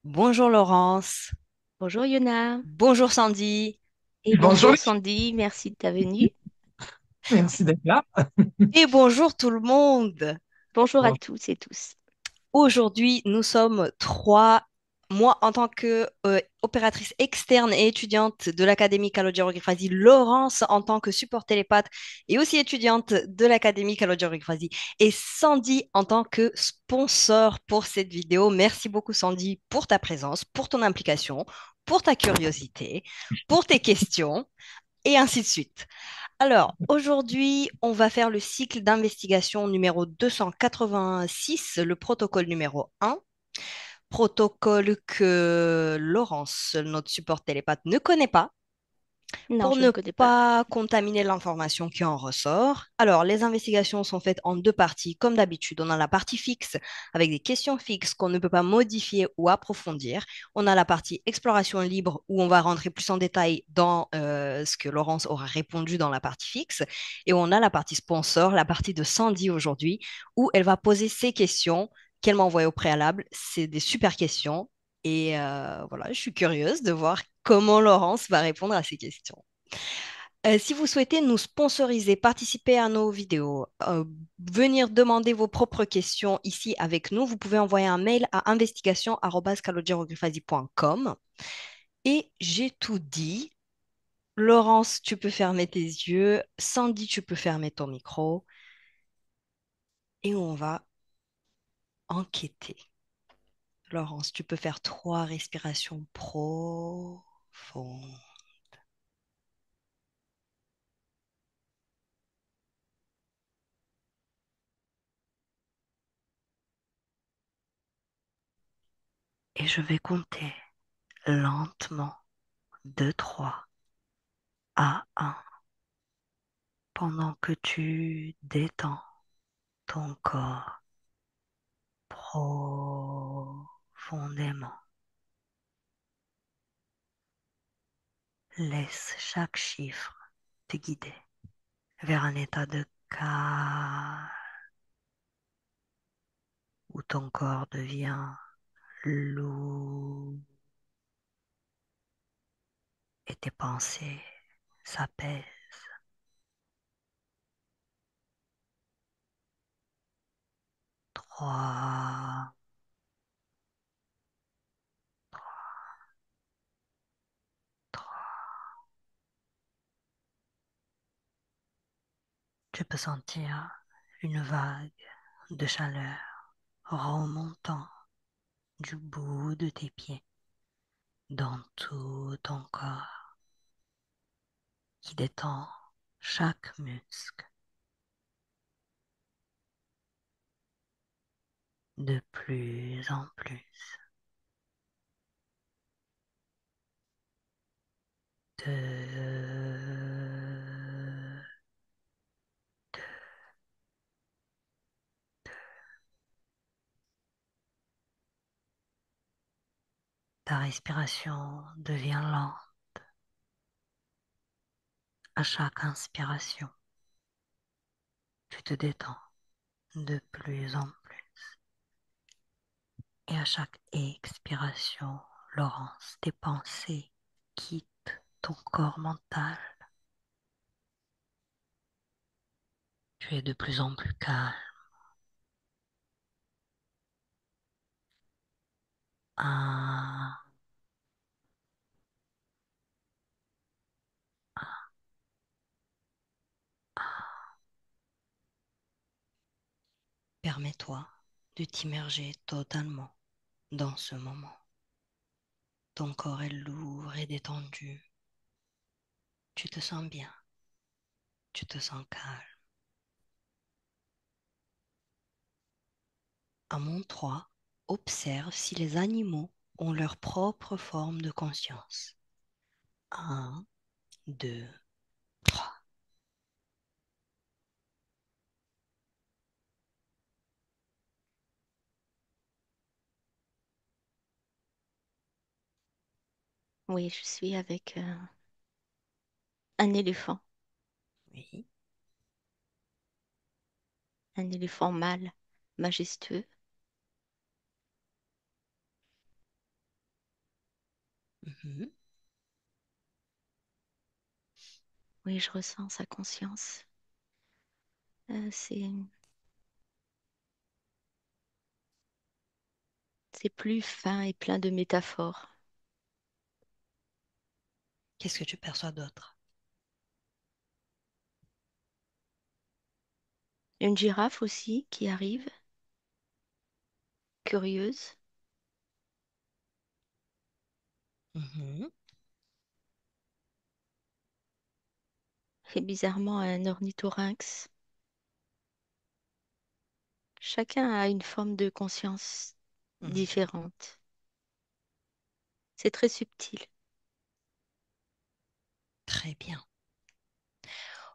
Bonjour Laurence, Bonjour Yona bonjour Sandy et Bonjour, bonjour Sandy, merci de ta venue. merci d'être là. et bonjour tout le monde. Bonjour à Bon, tous et tous. Aujourd'hui, nous sommes trois. Moi, en tant que opératrice externe et étudiante de l'Académie Kalogero-Ghifasi, Laurence en tant que support télépathe et aussi étudiante de l'Académie Kalogero-Ghifasi, et Sandy en tant que sponsor pour cette vidéo. Merci beaucoup Sandy pour ta présence, pour ton implication, pour ta curiosité, pour tes questions et ainsi de suite. Alors, aujourd'hui, on va faire le cycle d'investigation numéro 286, le protocole numéro 1, protocole que Laurence, notre support télépathe, ne connaît pas Non, pour je ne ne connais pas. pas contaminer l'information qui en ressort. Alors, les investigations sont faites en deux parties. Comme d'habitude, on a la partie fixe avec des questions fixes qu'on ne peut pas modifier ou approfondir. On a la partie exploration libre où on va rentrer plus en détail dans ce que Laurence aura répondu dans la partie fixe. Et on a la partie sponsor, la partie de Sandy aujourd'hui, où elle va poser ses questions qu'elle m'a envoyées au préalable. C'est des super questions. Et voilà, je suis curieuse de voir comment Laurence va répondre à ces questions. Si vous souhaitez nous sponsoriser, participer à nos vidéos, venir demander vos propres questions ici avec nous, vous pouvez envoyer un mail à investigation@calogero-ghifasi.com. Et j'ai tout dit. Laurence, tu peux fermer tes yeux. Sandy, tu peux fermer ton micro. Et on va enquêter. Laurence, tu peux faire 3 respirations profondes. Et je vais compter lentement de 3 à 1 pendant que tu détends ton corps profondément. Laisse chaque chiffre te guider vers un état de calme où ton corps devient lourd et tes pensées s'apaisent. 3. Tu peux sentir une vague de chaleur remontant du bout de tes pieds dans tout ton corps qui détend chaque muscle de plus en plus. 2. Ta respiration devient lente à chaque inspiration. Tu te détends de plus en plus. Et à chaque expiration, Laurence, tes pensées quittent ton corps mental. Tu es de plus en plus calme. 1. Permets-toi de t'immerger totalement dans ce moment. Ton corps est lourd et détendu. Tu te sens bien. Tu te sens calme. À mon 3, observe si les animaux ont leur propre forme de conscience. 1, 2, 3. Oui, je suis avec un éléphant, Oui. un éléphant mâle, majestueux. Mhm. Oui, je ressens sa conscience. C'est plus fin et plein de métaphores. Qu'est-ce que tu perçois d'autre? Une girafe aussi qui arrive, curieuse, Mhm. et bizarrement un ornithorynx. Chacun a une forme de conscience Mhm. différente. C'est très subtil. Très bien.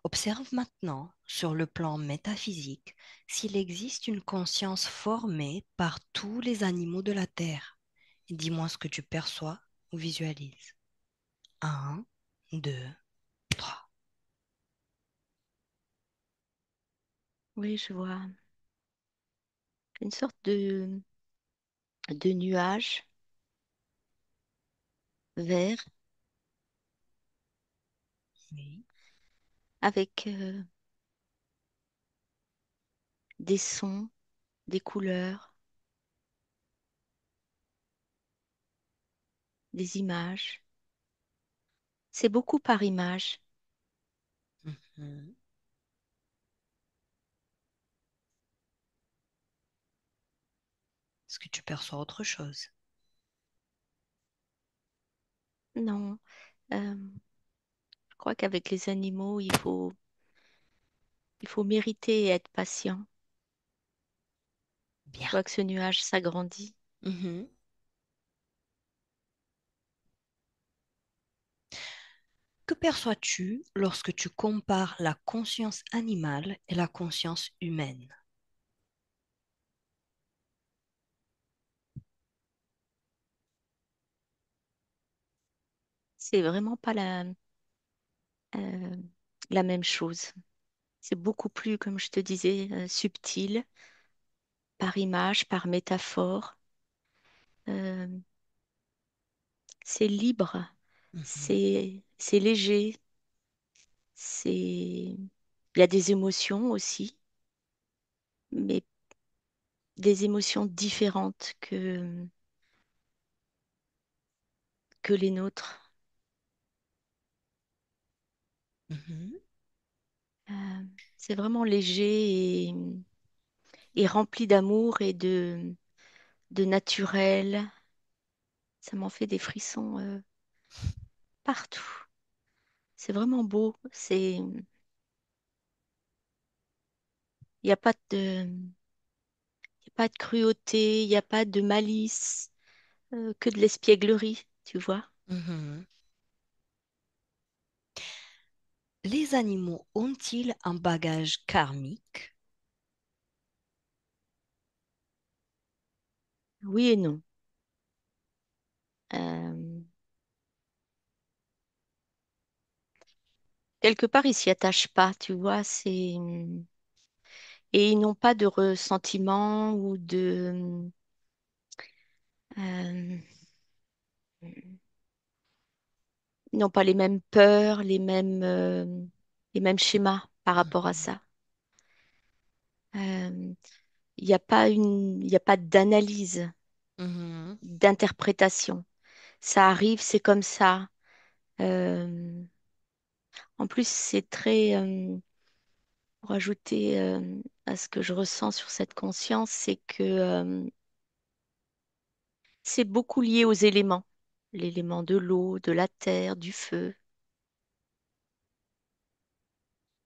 Observe maintenant, sur le plan métaphysique, s'il existe une conscience formée par tous les animaux de la Terre. Dis-moi ce que tu perçois ou visualises. Un, deux, trois. Oui, je vois une sorte de nuage vert Oui. avec des sons, des couleurs, des images. C'est beaucoup par image. Mhm. Est-ce que tu perçois autre chose? Non, euh, je crois qu'avec les animaux, il faut mériter et être patient. Je Bien. vois que ce nuage s'agrandit. Mhm. Que perçois-tu lorsque tu compares la conscience animale et la conscience humaine? C'est vraiment pas euh, la même chose. C'est beaucoup plus, comme je te disais, subtil, par image, par métaphore. Euh, c'est libre, Mhm. c'est léger, il y a des émotions aussi, mais des émotions différentes que les nôtres. Mhm. Euh, c'est vraiment léger et rempli d'amour et de naturel. Ça m'en fait des frissons partout. C'est vraiment beau. Il n'y a pas y a pas de cruauté, il n'y a pas de malice, que de l'espièglerie, tu vois. Mhm. Les animaux ont-ils un bagage karmique? Oui et non. Euh, quelque part, ils s'y attachent pas, tu vois. Et ils n'ont pas de ressentiment ou euh, ils n'ont pas les mêmes peurs, les mêmes schémas par rapport à Mhm. ça. Il n'y a pas il y a pas d'analyse, Mhm. d'interprétation. Ça arrive, c'est comme ça. Euh, en plus, c'est très, pour ajouter à ce que je ressens sur cette conscience, c'est que c'est beaucoup lié aux éléments, l'élément de l'eau, de la terre, du feu.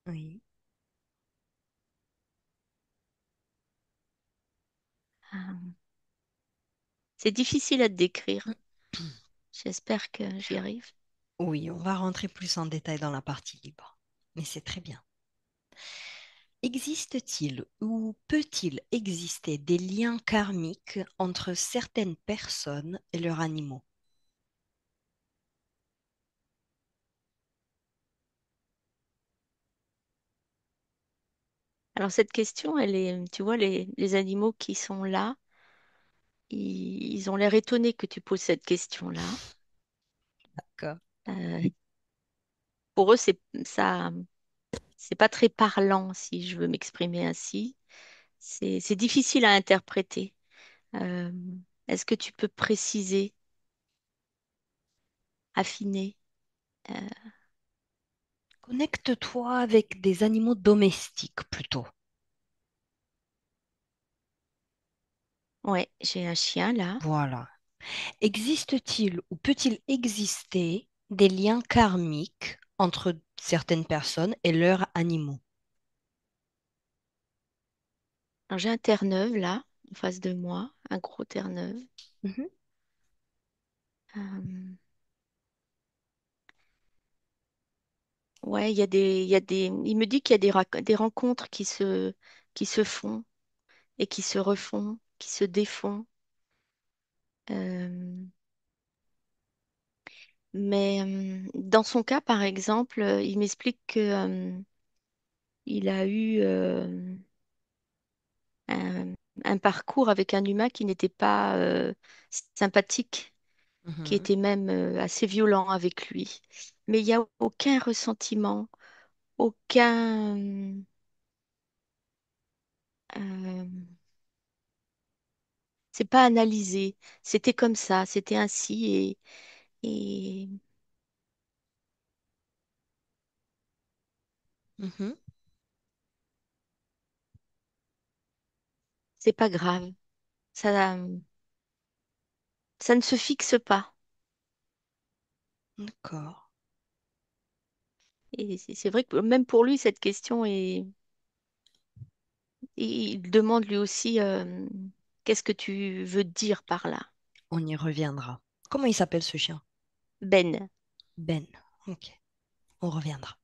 Oui. Euh, C'est difficile à décrire. J'espère que j'y arrive. Oui, on va rentrer plus en détail dans la partie libre, mais c'est très bien. Existe-t-il ou peut-il exister des liens karmiques entre certaines personnes et leurs animaux? Alors cette question, elle est, tu vois, les animaux qui sont là, ils ont l'air étonnés que tu poses cette question-là. D'accord. Euh, pour eux, c'est pas très parlant, si je veux m'exprimer ainsi. C'est difficile à interpréter. Euh, Est-ce que tu peux préciser, affiner? Euh, Connecte-toi avec des animaux domestiques plutôt. ouais, j'ai un chien là. Voilà. Existe-t-il ou peut-il exister des liens karmiques entre certaines personnes et leurs animaux? Alors, j'ai un Terre-Neuve là, en face de moi, un gros Terre-Neuve. Mhm, Euh, ouais, il me dit qu'il y a des rencontres qui se font et qui se refont, qui se défont. Euh, mais dans son cas, par exemple, il m'explique que il a eu un, un parcours avec un humain qui n'était pas sympathique, qui mhm, était même assez violent avec lui. Mais il n'y a aucun ressentiment, aucun... euh, c'est pas analysé. C'était comme ça, c'était ainsi et mhm. c'est pas grave. Ça, ça ne se fixe pas. D'accord. Et c'est vrai que même pour lui, cette question est... Il demande lui aussi, qu'est-ce que tu veux dire par là? On y reviendra. Comment il s'appelle ce chien? Ben, Ben. Ok, on reviendra.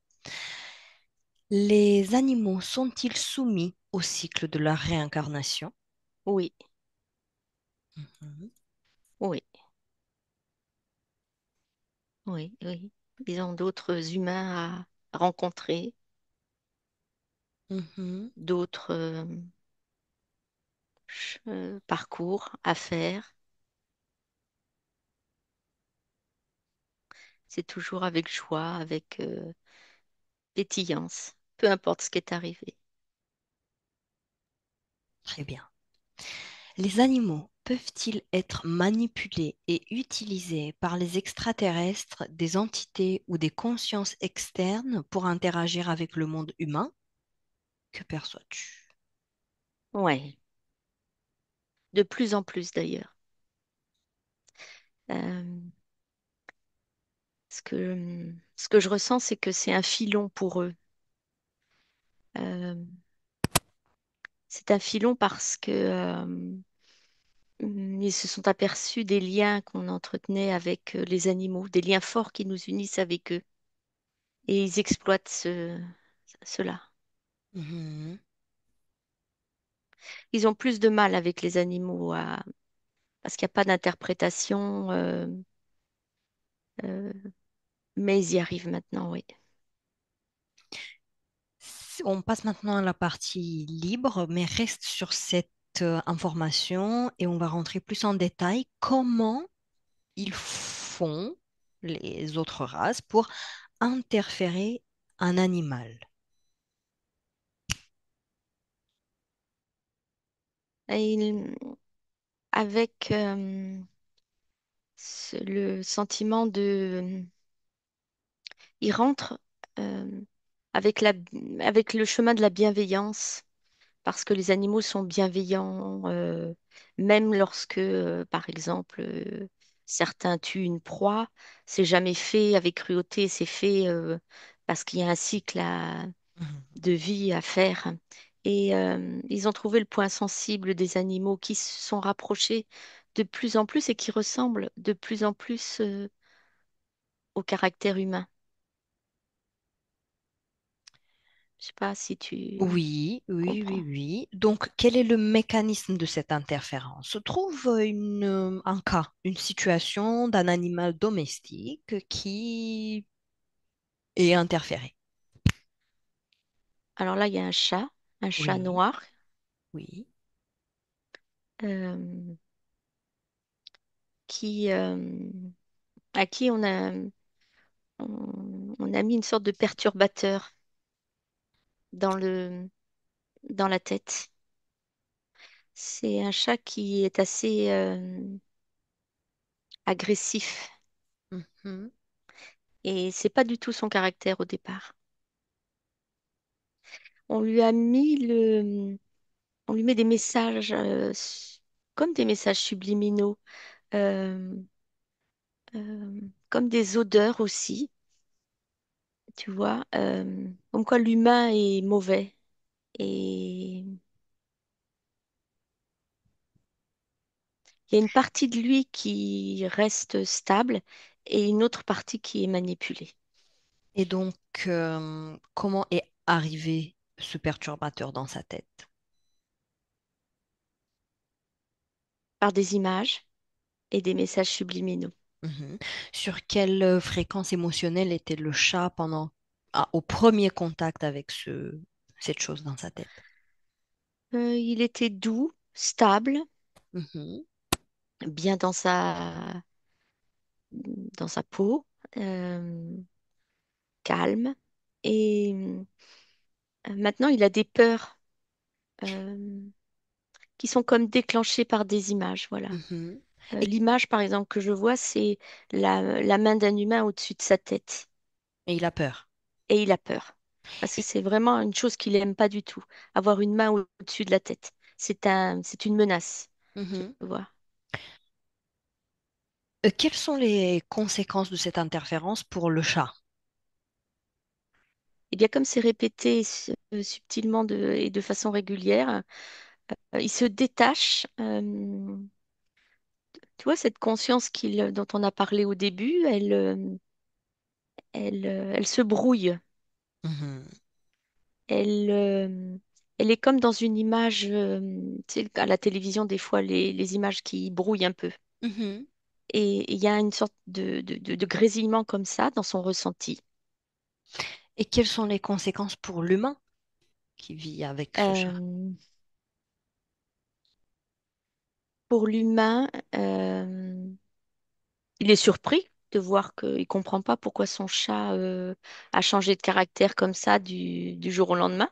Les animaux sont-ils soumis au cycle de la réincarnation? oui, Mhm, oui, oui, oui. Ils ont d'autres humains à rencontrer, mhm. d'autres parcours à faire. C'est toujours avec joie, avec pétillance, peu importe ce qui est arrivé. Très bien. Les animaux peuvent-ils être manipulés et utilisés par les extraterrestres, des entités ou des consciences externes pour interagir avec le monde humain? Que perçois-tu? Ouais, de plus en plus d'ailleurs. Euh, ce que je ressens, c'est que c'est un filon pour eux. Euh, c'est un filon parce que ils se sont aperçus des liens qu'on entretenait avec les animaux, des liens forts qui nous unissent avec eux. Et ils exploitent cela. Mhm. Ils ont plus de mal avec les animaux parce qu'il n'y a pas d'interprétation, euh, mais ils y arrivent maintenant, oui. On passe maintenant à la partie libre, mais reste sur cette information et on va rentrer plus en détail. Comment ils font, les autres races, pour interférer un animal? Et avec le sentiment de... Ils rentrent euh, avec avec le chemin de la bienveillance parce que les animaux sont bienveillants, même lorsque, par exemple, certains tuent une proie, c'est jamais fait avec cruauté, c'est fait parce qu'il y a un cycle Mhm. de vie à faire. Et ils ont trouvé le point sensible des animaux qui se sont rapprochés de plus en plus et qui ressemblent de plus en plus au caractère humain. Je sais pas si tu Oui, oui, oui, comprends. oui. Donc, quel est le mécanisme de cette interférence? Se trouve un cas, une situation d'un animal domestique qui est interféré. Alors là, il y a un chat Oui, noir. oui. euh, qui, à qui on a mis une sorte de perturbateur dans dans la tête. C'est un chat qui est assez agressif Mhm. et c'est pas du tout son caractère au départ. On lui a mis on lui met des messages comme des messages subliminaux, euh, comme des odeurs aussi, tu vois, comme quoi l'humain est mauvais et il y a une partie de lui qui reste stable et une autre partie qui est manipulée Et donc, comment est arrivé ce perturbateur dans sa tête? par des images et des messages subliminaux. Mhm. Sur quelle fréquence émotionnelle était le chat au premier contact avec cette chose dans sa tête? Il était doux, stable, Mhm. bien dans sa peau, euh, calme. Et maintenant, il a des peurs euh, qui sont comme déclenchées par des images. Voilà. Mhm. Et, L'image, par exemple, que je vois, c'est la main d'un humain au-dessus de sa tête. et il a peur. Et il a peur. Parce que Et- c'est vraiment une chose qu'il n'aime pas du tout. Avoir une main au-dessus de la tête. C'est une menace, tu Mhm. vois. Quelles sont les conséquences de cette interférence pour le chat? Et bien, comme c'est répété subtilement et de façon régulière, il se détache. Tu vois, cette conscience dont on a parlé au début, elle se brouille. Mhm. Elle, elle est comme dans une image, tu sais, à la télévision, des fois, les images qui brouillent un peu. Mhm. Et il y a une sorte de grésillement comme ça dans son ressenti. Et quelles sont les conséquences pour l'humain qui vit avec ce chat? Euh, pour l'humain, il est surpris de voir qu'il ne comprend pas pourquoi son chat a changé de caractère comme ça du jour au lendemain.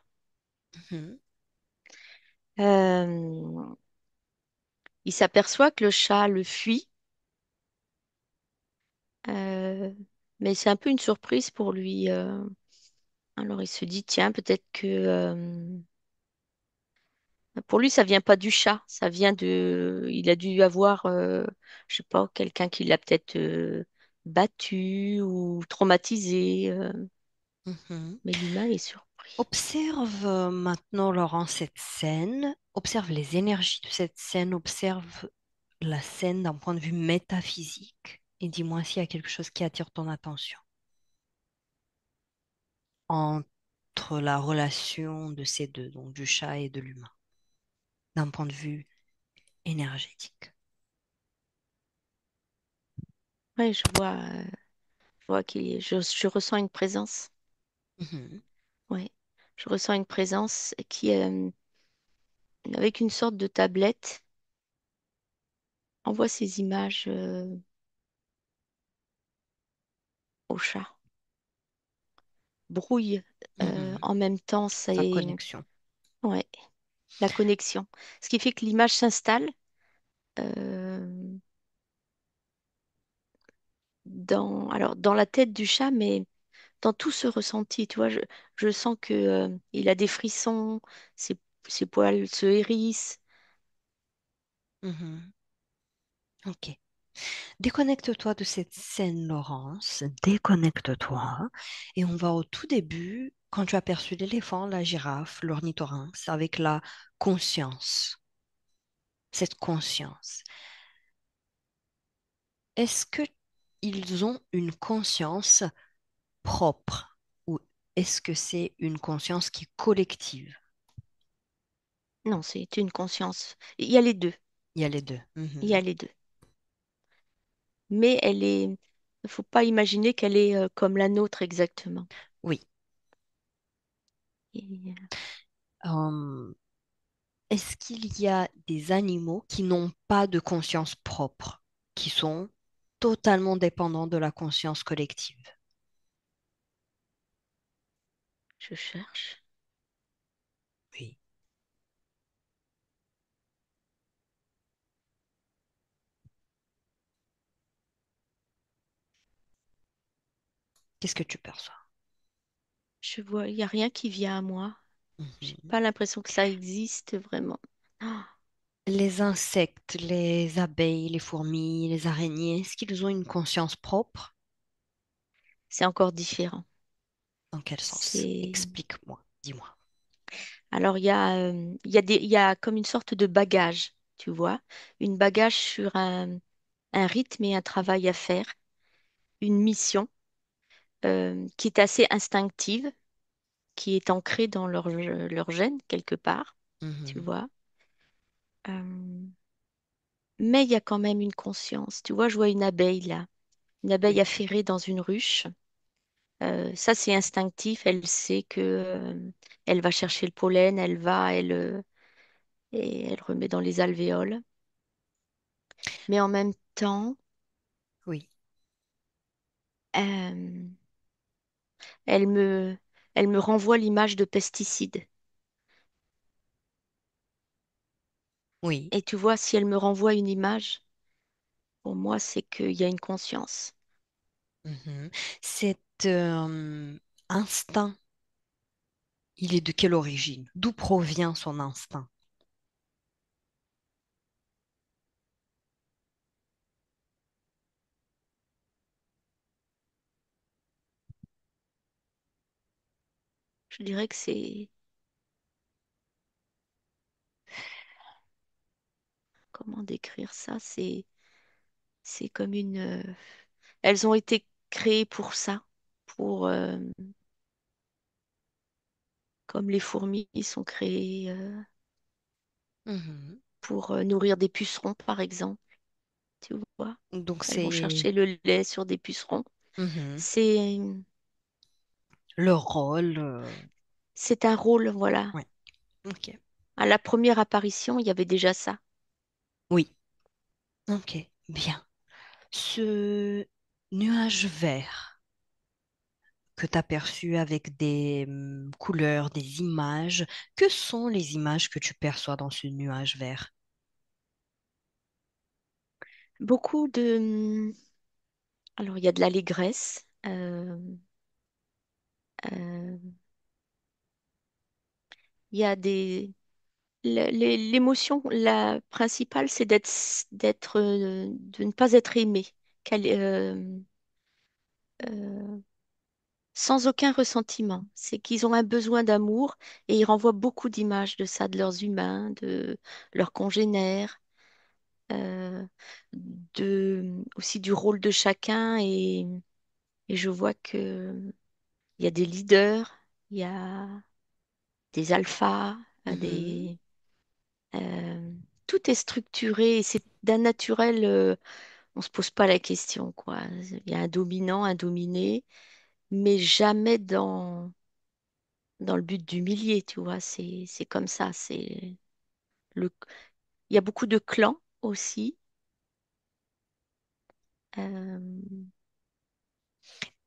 Mhm. Euh, il s'aperçoit que le chat le fuit, euh, mais c'est un peu une surprise pour lui. Alors il se dit, tiens, peut-être que pour lui, ça vient pas du chat, ça vient de... Il a dû avoir, je sais pas, quelqu'un qui l'a peut-être battu ou traumatisé, Mhm. mais l'humain est surpris. Observe maintenant, Laurent, cette scène. Observe les énergies de cette scène. Observe la scène d'un point de vue métaphysique. Et dis-moi s'il y a quelque chose qui attire ton attention entre la relation de ces deux, donc du chat et de l'humain, d'un point de vue énergétique. Ouais, je vois je ressens une présence. Mhm. Ouais, je ressens une présence qui, avec une sorte de tablette, envoie ces images au chat. Brouille Mhm. en même temps, Sa c'est connexion. ouais, la connexion. Ce qui fait que l'image s'installe euh, alors, dans la tête du chat, mais dans tout ce ressenti. Tu vois, je sens que, il a des frissons, ses, ses poils se hérissent. Mhm. Ok. Déconnecte-toi de cette scène, Laurence. Déconnecte-toi. Et on va au tout début, quand tu as aperçu l'éléphant, la girafe, l'ornithorynque, avec la conscience. Cette conscience. Est-ce que ils ont une conscience propre ou est-ce que c'est une conscience qui est collective? Non, c'est une conscience. Il y a les deux. Il y a les deux. Il y a Mhm. les deux. Mais elle est, faut pas imaginer qu'elle est comme la nôtre exactement. Oui. Et, Hum, est-ce qu'il y a des animaux qui n'ont pas de conscience propre, qui sont totalement dépendant de la conscience collective. Je cherche. Oui. Qu'est-ce que tu perçois? Je vois, il n'y a rien qui vient à moi. J'ai Mhm. pas l'impression que ça existe vraiment. Ah, Les insectes, les abeilles, les fourmis, les araignées, est-ce qu'ils ont une conscience propre? c'est encore différent. Dans quel sens? C'est Explique-moi, dis-moi. alors il y a comme une sorte de bagage, tu vois, une bagage sur un rythme et un travail à faire, une mission qui est assez instinctive, qui est ancrée dans leur gène quelque part, tu Mhm. vois. Mais il y a quand même une conscience. Tu vois, je vois une abeille là, une abeille Oui. affairée dans une ruche. Ça, c'est instinctif. Elle sait que elle va chercher le pollen, et elle remet dans les alvéoles. Mais en même temps, Oui. euh, elle me, elle me renvoie l'image de pesticides. Oui. Et tu vois, si elle me renvoie une image, pour moi, c'est qu'il y a une conscience. Mhm. Cet instinct, il est de quelle origine? D'où provient son instinct? Je dirais que comment décrire ça? C'est comme elles ont été créées pour ça, pour, comme les fourmis sont créées Mhm. pour nourrir des pucerons, par exemple. Tu vois, Donc elles vont c'est chercher le lait sur des pucerons. mhm, C'est, leur rôle. c'est un rôle, voilà. Ouais. Ok. À la première apparition, il y avait déjà ça. Oui. Ok. Bien. Ce nuage vert que tu as perçu avec des couleurs, des images, que sont les images que tu perçois dans ce nuage vert? Beaucoup de... Alors, il y a de l'allégresse. Euh, il y a des... L'émotion, la principale, c'est de ne pas être aimé. Qu'elle- euh, euh, Sans aucun ressentiment. C'est qu'ils ont un besoin d'amour et ils renvoient beaucoup d'images de ça, de leurs humains, de leurs congénères, euh, aussi du rôle de chacun. Et je vois que il y a des leaders, il y a des alphas, Mhm. euh, tout est structuré et c'est d'un naturel. On se pose pas la question, quoi. Il y a un dominant, un dominé, mais jamais dans le but d'humilier, tu vois, c'est comme ça, le il y a beaucoup de clans aussi. Euh,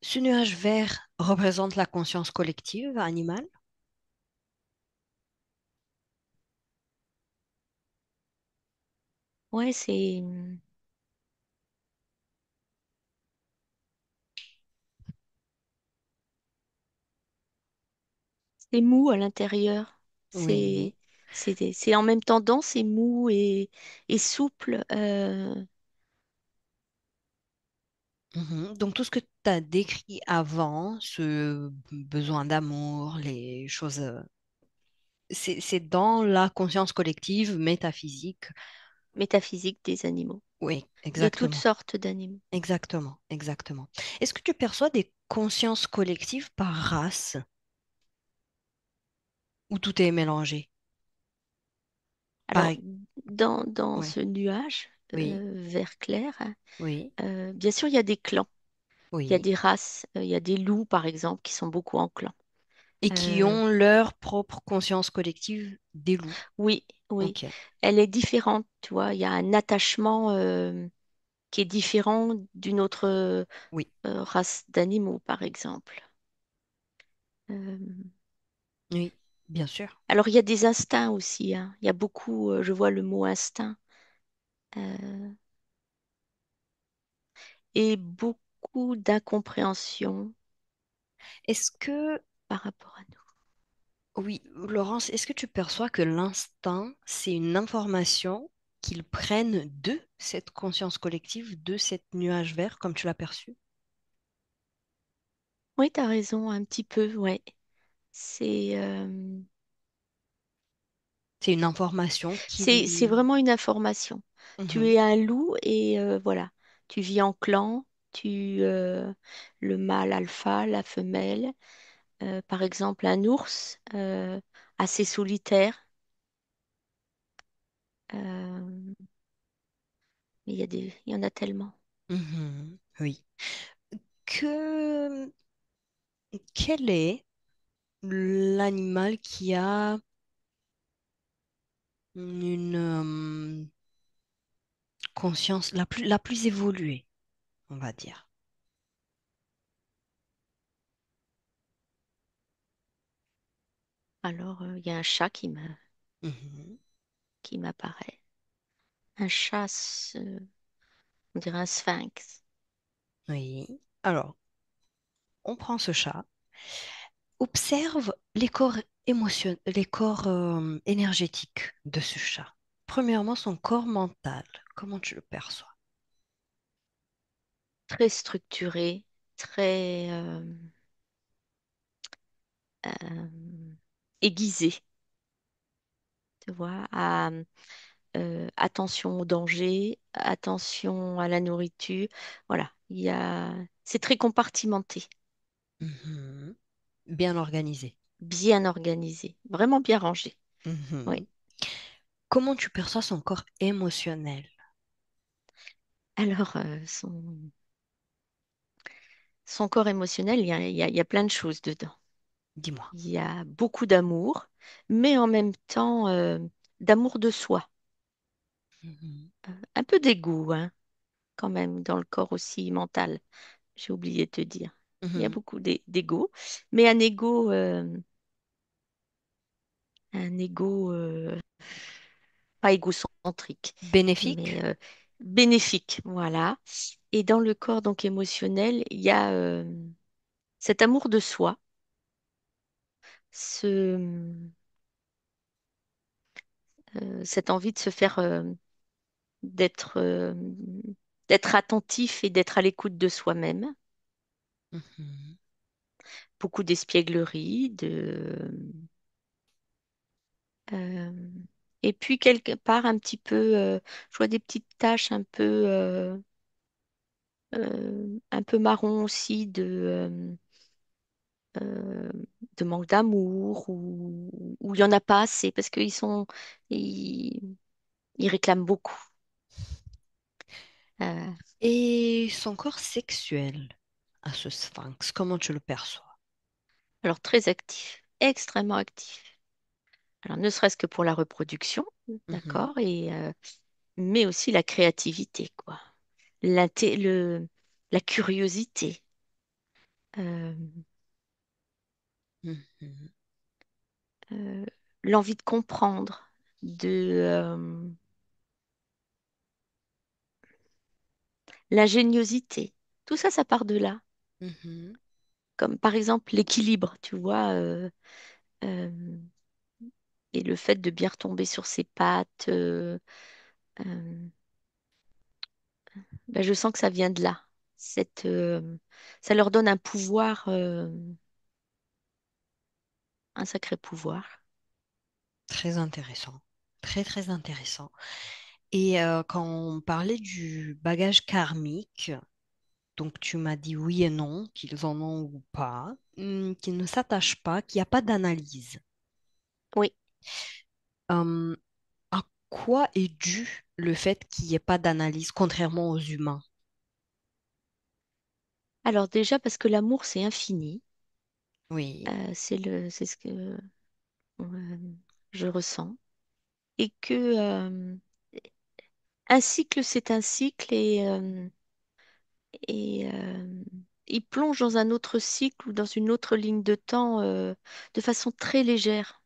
Ce nuage vert représente la conscience collective animale? ouais, c'est mou à l'intérieur. Oui. C'est en même temps dense et mou et souple. Mhm. Donc tout ce que tu as décrit avant, ce besoin d'amour, les choses, c'est dans la conscience collective métaphysique. Métaphysique des animaux, Oui, de toutes exactement. sortes d'animaux. Exactement, exactement. Est-ce que tu perçois des consciences collectives par race ou tout est mélangé? Alors, Par... dans Ouais, ce nuage oui, vert clair, oui, bien sûr, il y a des clans, il y a oui. des races, il y a des loups, par exemple, qui sont beaucoup en clan. Et qui Euh, ont leur propre conscience collective des loups. oui, oui, Ok. elle est différente, tu vois, il y a un attachement qui est différent d'une autre Oui, race d'animaux, par exemple. Euh, oui, bien sûr. alors, il y a des instincts aussi, hein. Il y a beaucoup, je vois le mot instinct, euh, et beaucoup d'incompréhension Est-ce que, par rapport à nous. oui, Laurence, est-ce que tu perçois que l'instinct, c'est une information qu'ils prennent de cette conscience collective, de cette nuage vert, comme tu l'as perçu? Oui, tu as raison, un petit peu, ouais. C'est C'est une information c'est qu'ils... vraiment une information. Tu Mhm, es un loup et voilà, tu vis en clan, le mâle alpha, la femelle. Par exemple, un ours assez solitaire. euh, mais il y en a tellement. mhm, oui. Que... Quel est l'animal qui a une conscience la plus évoluée, on va dire? Alors, il y a un chat Mhm, qui m'apparaît. Un chat, on dirait un sphinx. oui. Alors, on prend ce chat, observe les corps les corps énergétiques de ce chat. Premièrement, son corps mental. Comment tu le perçois? Très structuré, très euh, aiguisé, tu vois, attention au danger, attention à la nourriture. Voilà, c'est très compartimenté, Mhm. Bien organisé. bien organisé, vraiment bien rangé. Oui. Mhm. Comment tu perçois son corps émotionnel? Alors, son corps émotionnel, il y a plein de choses dedans. Dis-moi. Il y a beaucoup d'amour, mais en même temps, d'amour de soi. Mhm. Un peu d'ego, hein, quand même, dans le corps aussi mental. J'ai oublié de te dire. Il y a Mhm. beaucoup d'ego, mais un ego pas égocentrique, Bénéfique? mais bénéfique, voilà. Et dans le corps donc émotionnel, il y a cet amour de soi, ce, cette envie de se faire, d'être d'être attentif et d'être à l'écoute de soi-même. Mhm. Beaucoup d'espièglerie, euh, et puis quelque part un petit peu, je vois des petites taches un peu marron aussi euh, de manque d'amour ou il n'y en a pas assez parce ils, ils réclament beaucoup. Euh, Et son corps sexuel à ce sphinx, comment tu le perçois? alors très actif, extrêmement actif. Alors ne serait-ce que pour la reproduction, Mhm. d'accord, mais aussi la créativité, quoi. L'inté- le, la curiosité, euh, Mhm. euh, l'envie de comprendre, l'ingéniosité. Tout ça, ça part de là. Mhm. Comme par exemple l'équilibre, tu vois, euh, et le fait de bien retomber sur ses pattes. Euh, ben, je sens que ça vient de là. Ça leur donne un pouvoir, un sacré pouvoir. Très intéressant. Très, très intéressant. Et quand on parlait du bagage karmique, donc tu m'as dit oui et non, qu'ils en ont ou pas, qu'ils ne s'attachent pas, qu'il n'y a pas d'analyse. Oui. Euh, à quoi est dû le fait qu'il n'y ait pas d'analyse, contrairement aux humains? Alors déjà parce que l'amour c'est infini. Oui. C'est ce que je ressens et que Un cycle, c'est un cycle et il plonge dans un autre cycle ou dans une autre ligne de temps de façon très légère.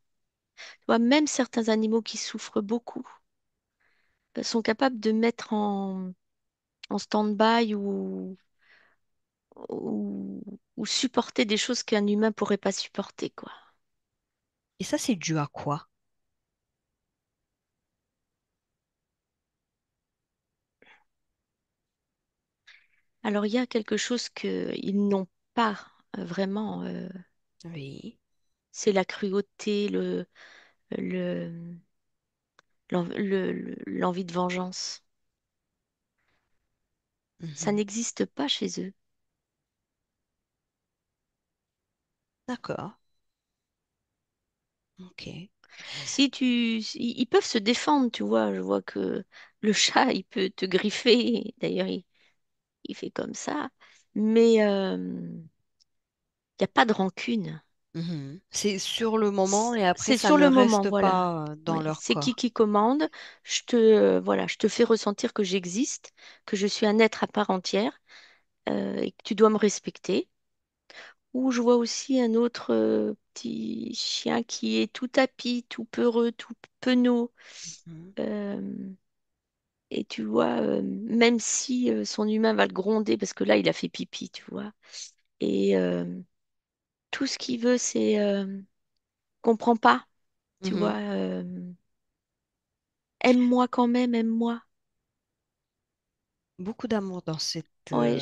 Tu vois, même certains animaux qui souffrent beaucoup sont capables de mettre en stand-by ou, ou supporter des choses qu'un humain pourrait pas supporter, quoi. Et ça, c'est dû à quoi? Alors, il y a quelque chose qu'ils n'ont pas vraiment, Oui. c'est la cruauté, le, l'envie de vengeance. Ça Mhm. n'existe pas chez eux. D'accord. Ok. Ils peuvent se défendre, tu vois. Je vois que le chat, il peut te griffer. D'ailleurs, il fait comme ça. Mais il n'y a pas de rancune. Mhm. C'est sur le moment et après, C'est ça sur ne le moment, reste voilà. pas dans Ouais, leur c'est corps. qui commande. Voilà, je te fais ressentir que j'existe, que je suis un être à part entière et que tu dois me respecter. Ou je vois aussi un autre petit chien qui est tout tapis, tout peureux, tout penaud. Mhm. Euh, et tu vois, même si son humain va le gronder, parce que là, il a fait pipi, tu vois. Et tout ce qu'il veut, c'est comprends pas, tu vois. Mhm. Aime-moi quand même, aime-moi. Beaucoup d'amour dans cette... Ouais,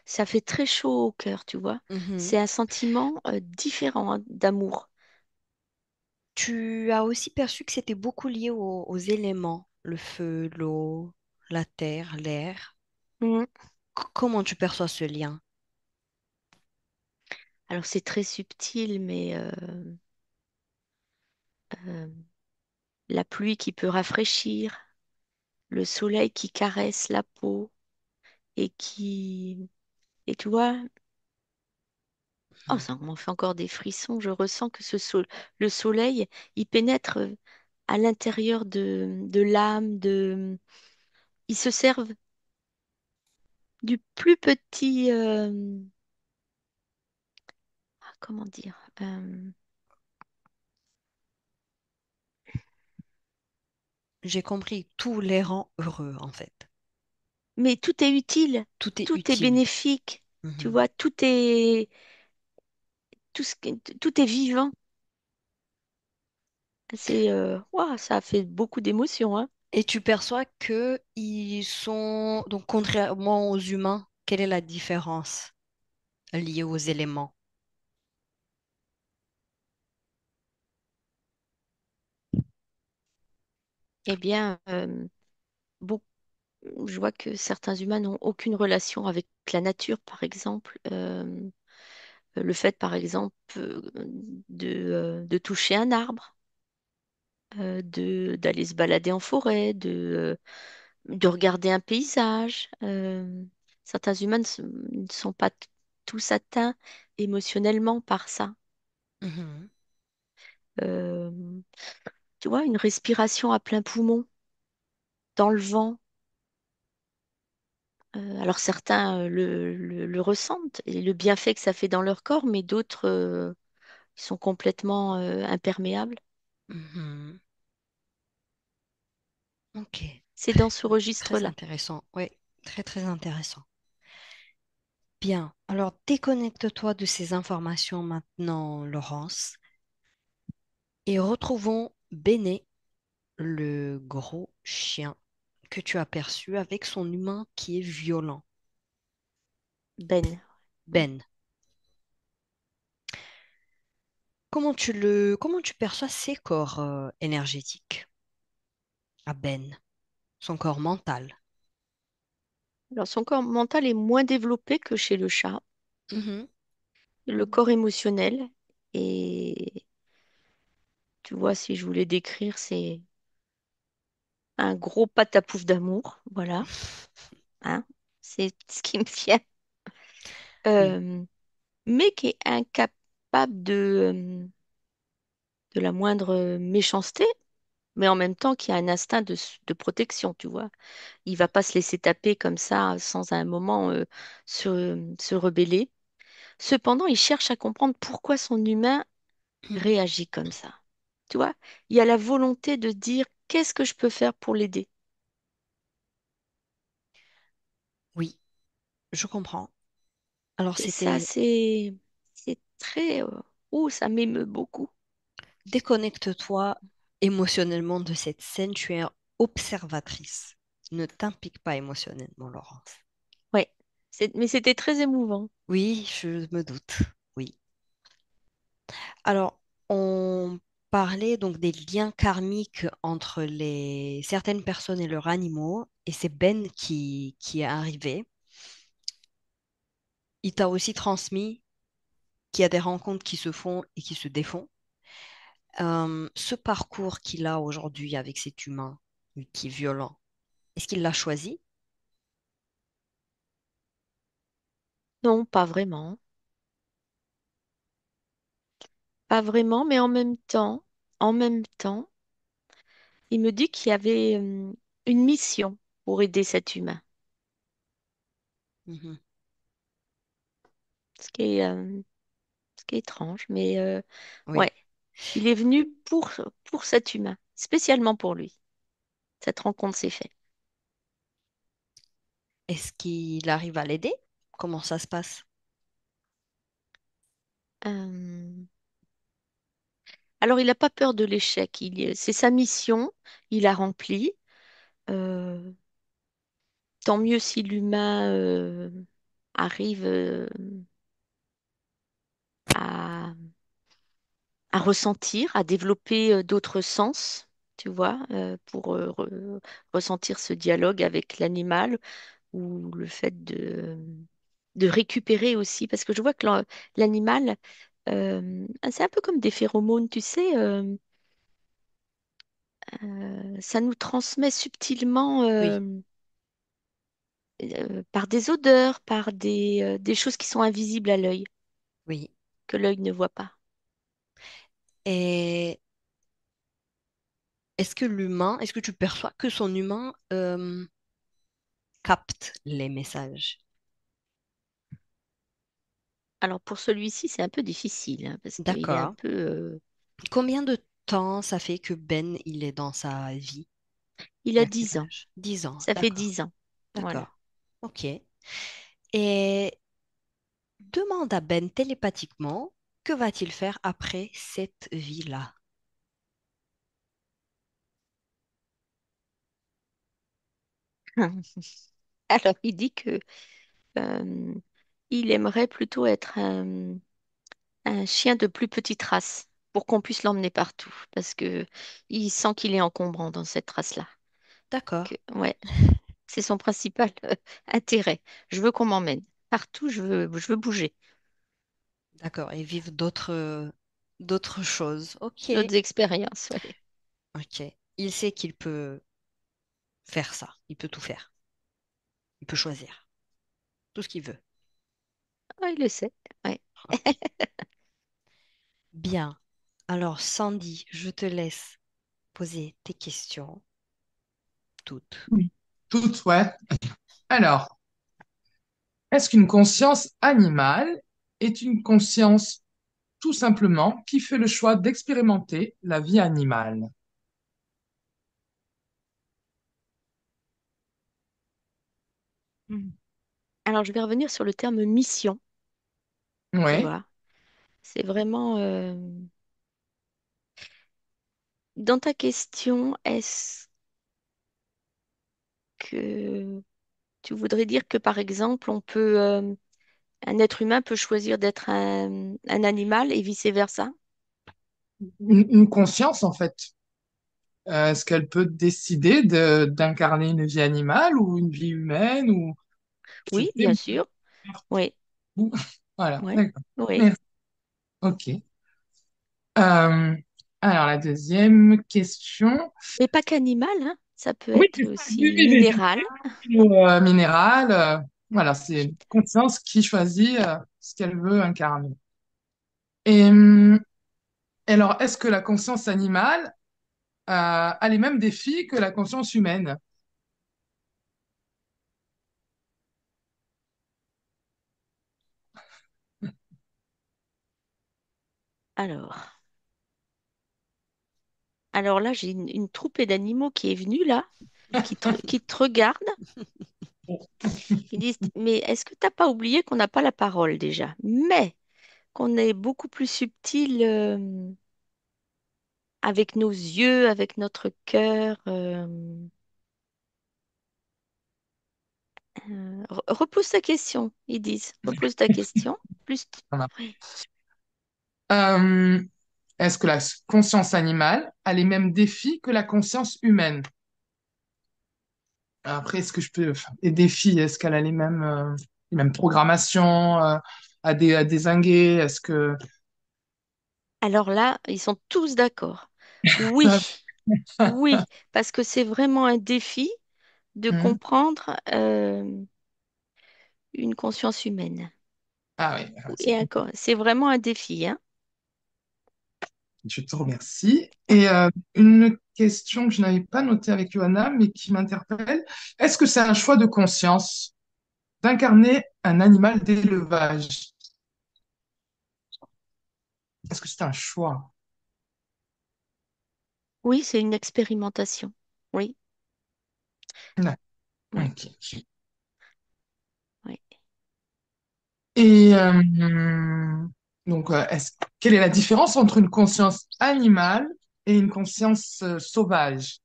ça fait très chaud au cœur, tu vois. Mhm. C'est un sentiment différent hein, d'amour. Tu as aussi perçu que c'était beaucoup lié aux éléments, le feu, l'eau, la terre, l'air. Mhm. Comment tu perçois ce lien? Alors c'est très subtil, mais euh, la pluie qui peut rafraîchir, le soleil qui caresse la peau et qui... Et tu vois, oh, ça Mhm. m'en fait encore des frissons. Je ressens que le soleil, il pénètre à l'intérieur de l'âme, ils se servent du plus petit, comment dire, J'ai compris, tout les rend heureux en fait. mais tout est utile, Tout est tout est utile. bénéfique, tu Mhm. vois, tout est vivant. Ouah, ça a fait beaucoup d'émotions, hein. Et tu perçois que ils sont, donc contrairement aux humains, quelle est la différence liée aux éléments? Eh bien, beau- je vois que certains humains n'ont aucune relation avec la nature, par exemple. Le fait, par exemple, de toucher un arbre, d'aller se balader en forêt, de regarder un paysage. Certains humains ne sont pas tous atteints émotionnellement par ça. Mhm. Euh, Tu vois, une respiration à plein poumon, dans le vent. Alors certains le ressentent et le bienfait que ça fait dans leur corps, mais d'autres ils sont complètement imperméables. Mhm. Ok, C'est dans ce très registre-là. intéressant. Oui, très très intéressant. Bien, alors déconnecte-toi de ces informations maintenant, Laurence, et retrouvons Béné, le gros chien que tu as perçu avec son humain qui est violent. Ben. Ouais. Ben, comment tu perçois ses corps énergétiques à Ben, son corps mental? Alors son corps mental est moins développé que chez le chat. Mhm. Le corps émotionnel, et tu vois, si je voulais décrire, c'est un gros patapouf d'amour. Voilà. Hein, c'est ce qui me vient. Oui. Euh, mais qui est incapable de la moindre méchanceté. mais en même temps qui a un instinct de protection, tu vois. Il va pas se laisser taper comme ça sans à un moment se rebeller. Cependant, il cherche à comprendre pourquoi son humain réagit comme ça. Tu vois, il y a la volonté de dire qu'est-ce que je peux faire pour l'aider. Oui, je comprends. Alors, Et ça, c'était c'est très... ouh, ça m'émeut beaucoup. déconnecte-toi émotionnellement de cette scène, tu es observatrice. Ne t'implique pas émotionnellement, Laurence. Ouais, mais c'était très émouvant. Oui, je me doute. Oui. Alors, on parlait donc des liens karmiques entre certaines personnes et leurs animaux, et c'est Ben qui est arrivé. Il t'a aussi transmis qu'il y a des rencontres qui se font et qui se défont. Ce parcours qu'il a aujourd'hui avec cet humain qui est violent, est-ce qu'il l'a choisi? Non, pas vraiment. Pas vraiment, mais en même temps, il me dit qu'il y avait une mission pour aider cet humain. Mhm. Ce qui est, euh, ce qui est étrange, mais Oui. ouais, il est venu pour cet humain, spécialement pour lui. Cette rencontre s'est faite. Est-ce qu'il arrive à l'aider? Comment ça se passe? Euh, Alors, il n'a pas peur de l'échec. C'est sa mission, il l'a remplie. Euh, Tant mieux si l'humain arrive à, à ressentir, à développer d'autres sens, tu vois, pour ressentir ce dialogue avec l'animal ou le fait de récupérer aussi. Parce que je vois que l'animal, c'est un peu comme des phéromones, tu sais, ça nous transmet subtilement Oui, par des odeurs, par des choses qui sont invisibles à l'œil, oui. que l'œil ne voit pas. Et est-ce que tu perçois que son humain capte les messages? Alors pour celui-ci, c'est un peu difficile, hein, parce qu'il est un D'accord. peu... Combien de temps ça fait que Ben, il est dans sa vie? il Il a a quel 10 ans. âge? 10 ans, Ça fait d'accord. 10 ans. Voilà. D'accord. Ok. Et demande à Ben télépathiquement, que va-t-il faire après cette vie-là? Alors il dit que euh, il aimerait plutôt être un chien de plus petite race pour qu'on puisse l'emmener partout, parce que il sent qu'il est encombrant dans cette race-là. D'accord, Ouais, c'est son principal intérêt. Je veux qu'on m'emmène partout, je veux bouger. d'accord. Et vivre d'autres choses. Ok, D'autres expériences, ouais. ok. Il sait qu'il peut faire ça. Il peut tout faire. Il peut choisir tout ce qu'il veut. Ouais, il le sait. Ouais. Ok. Bien. Alors, Sandy, je te laisse poser tes questions, toutes. Oui. Toutes, ouais. Alors, est-ce qu'une conscience animale est une conscience tout simplement qui fait le choix d'expérimenter la vie animale? Mhm. Alors, je vais revenir sur le terme mission, tu Oui. vois. C'est vraiment... Dans ta question, est-ce que tu voudrais dire que, par exemple, un être humain peut choisir d'être un animal et vice-versa? Une conscience, en fait. Est-ce qu'elle peut décider d'incarner une vie animale ou une vie humaine ou je Oui, sais bien sûr. Oui, où. Voilà, oui, d'accord. oui. Merci. Ok. Euh, alors, la deuxième question. Mais pas qu'animal, hein. Ça peut Oui, être oui, aussi oui, végétal minéral. ou minéral. Voilà, c'est une conscience qui choisit ce qu'elle veut incarner. Et alors, est-ce que la conscience animale a les mêmes défis que la conscience humaine? Alors, alors là, j'ai une troupée d'animaux qui est venue là, qui te regarde. Ils disent, mais est-ce que t'as pas oublié qu'on n'a pas la parole déjà, mais qu'on est beaucoup plus subtil avec nos yeux, avec notre cœur. Repose ta question, ils disent. Repose ta question. Plus. Voilà. Oui. Euh, est-ce que la conscience animale a les mêmes défis que la conscience humaine? Après, est-ce que je peux... enfin, les défis, est-ce qu'elle a les mêmes programmations à dézinguer? Est-ce que... Alors là, ils sont tous d'accord. Oui, oui, parce que c'est vraiment un défi de Hmm. comprendre une conscience humaine. Ah oui, Et encore, c'est vraiment un défi, hein. je te remercie. Et une question que je n'avais pas notée avec Johanna, mais qui m'interpelle. Est-ce que c'est un choix de conscience d'incarner un animal d'élevage? Est-ce que c'est un choix? Oui, c'est une expérimentation. Oui, D'accord, oui, ok. oui. Et donc, quelle est la différence entre une conscience animale et une conscience sauvage?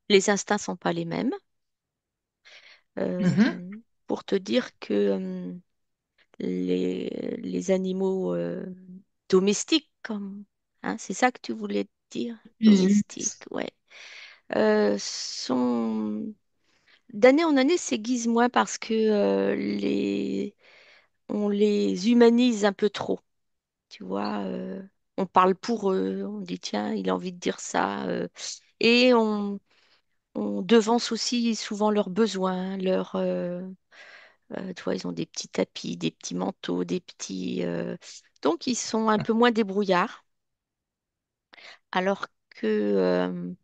Les instincts sont pas les mêmes. Mhm. Pour te dire que les animaux domestiques, comme, hein, c'est ça que tu voulais dire, Oui, domestiques, ouais, sont d'année en année s'aiguisent moins parce que on les humanise un peu trop, tu vois. On parle pour eux, on dit tiens, il a envie de dire ça, et on devance aussi souvent leurs besoins, tu vois, ils ont des petits tapis, des petits manteaux, des petits. Donc, ils sont un peu moins débrouillards, alors que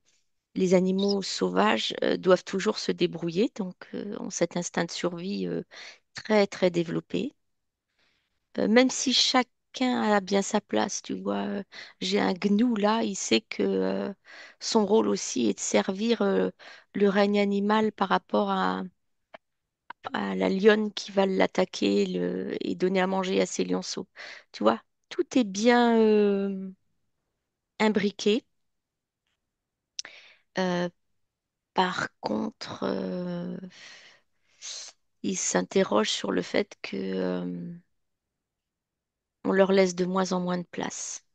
les animaux sauvages doivent toujours se débrouiller, donc ont cet instinct de survie très, très développé. Même si chacun a bien sa place, tu vois. J'ai un gnou là, il sait que son rôle aussi est de servir le règne animal par rapport à la lionne qui va l'attaquer et donner à manger à ses lionceaux. Tu vois, tout est bien imbriqué. Euh, Par contre, il s'interroge sur le fait que on leur laisse de moins en moins de place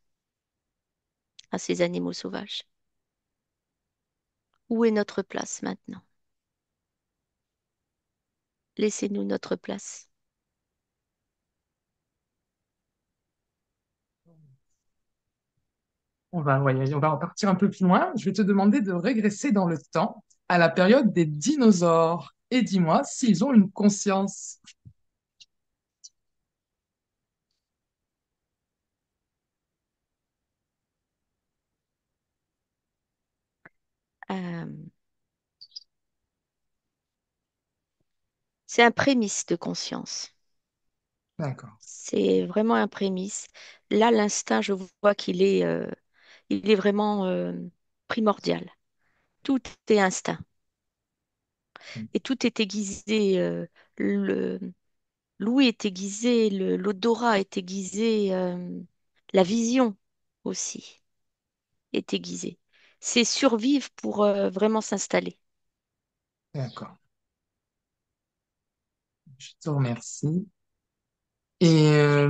à ces animaux sauvages. Où est notre place maintenant? Laissez-nous notre place. on va repartir un peu plus loin. Je vais te demander de régresser dans le temps à la période des dinosaures. Et dis-moi s'ils ont une conscience. Euh, c'est un prémisse de conscience. D'accord. C'est vraiment un prémisse. Là, l'instinct, je vois il est vraiment primordial. Tout est instinct et tout est aiguisé. Le, L'ouïe est aiguisée, l'odorat est aiguisé, la vision aussi est aiguisée. C'est survivre pour vraiment s'installer. D'accord. Je te remercie. Et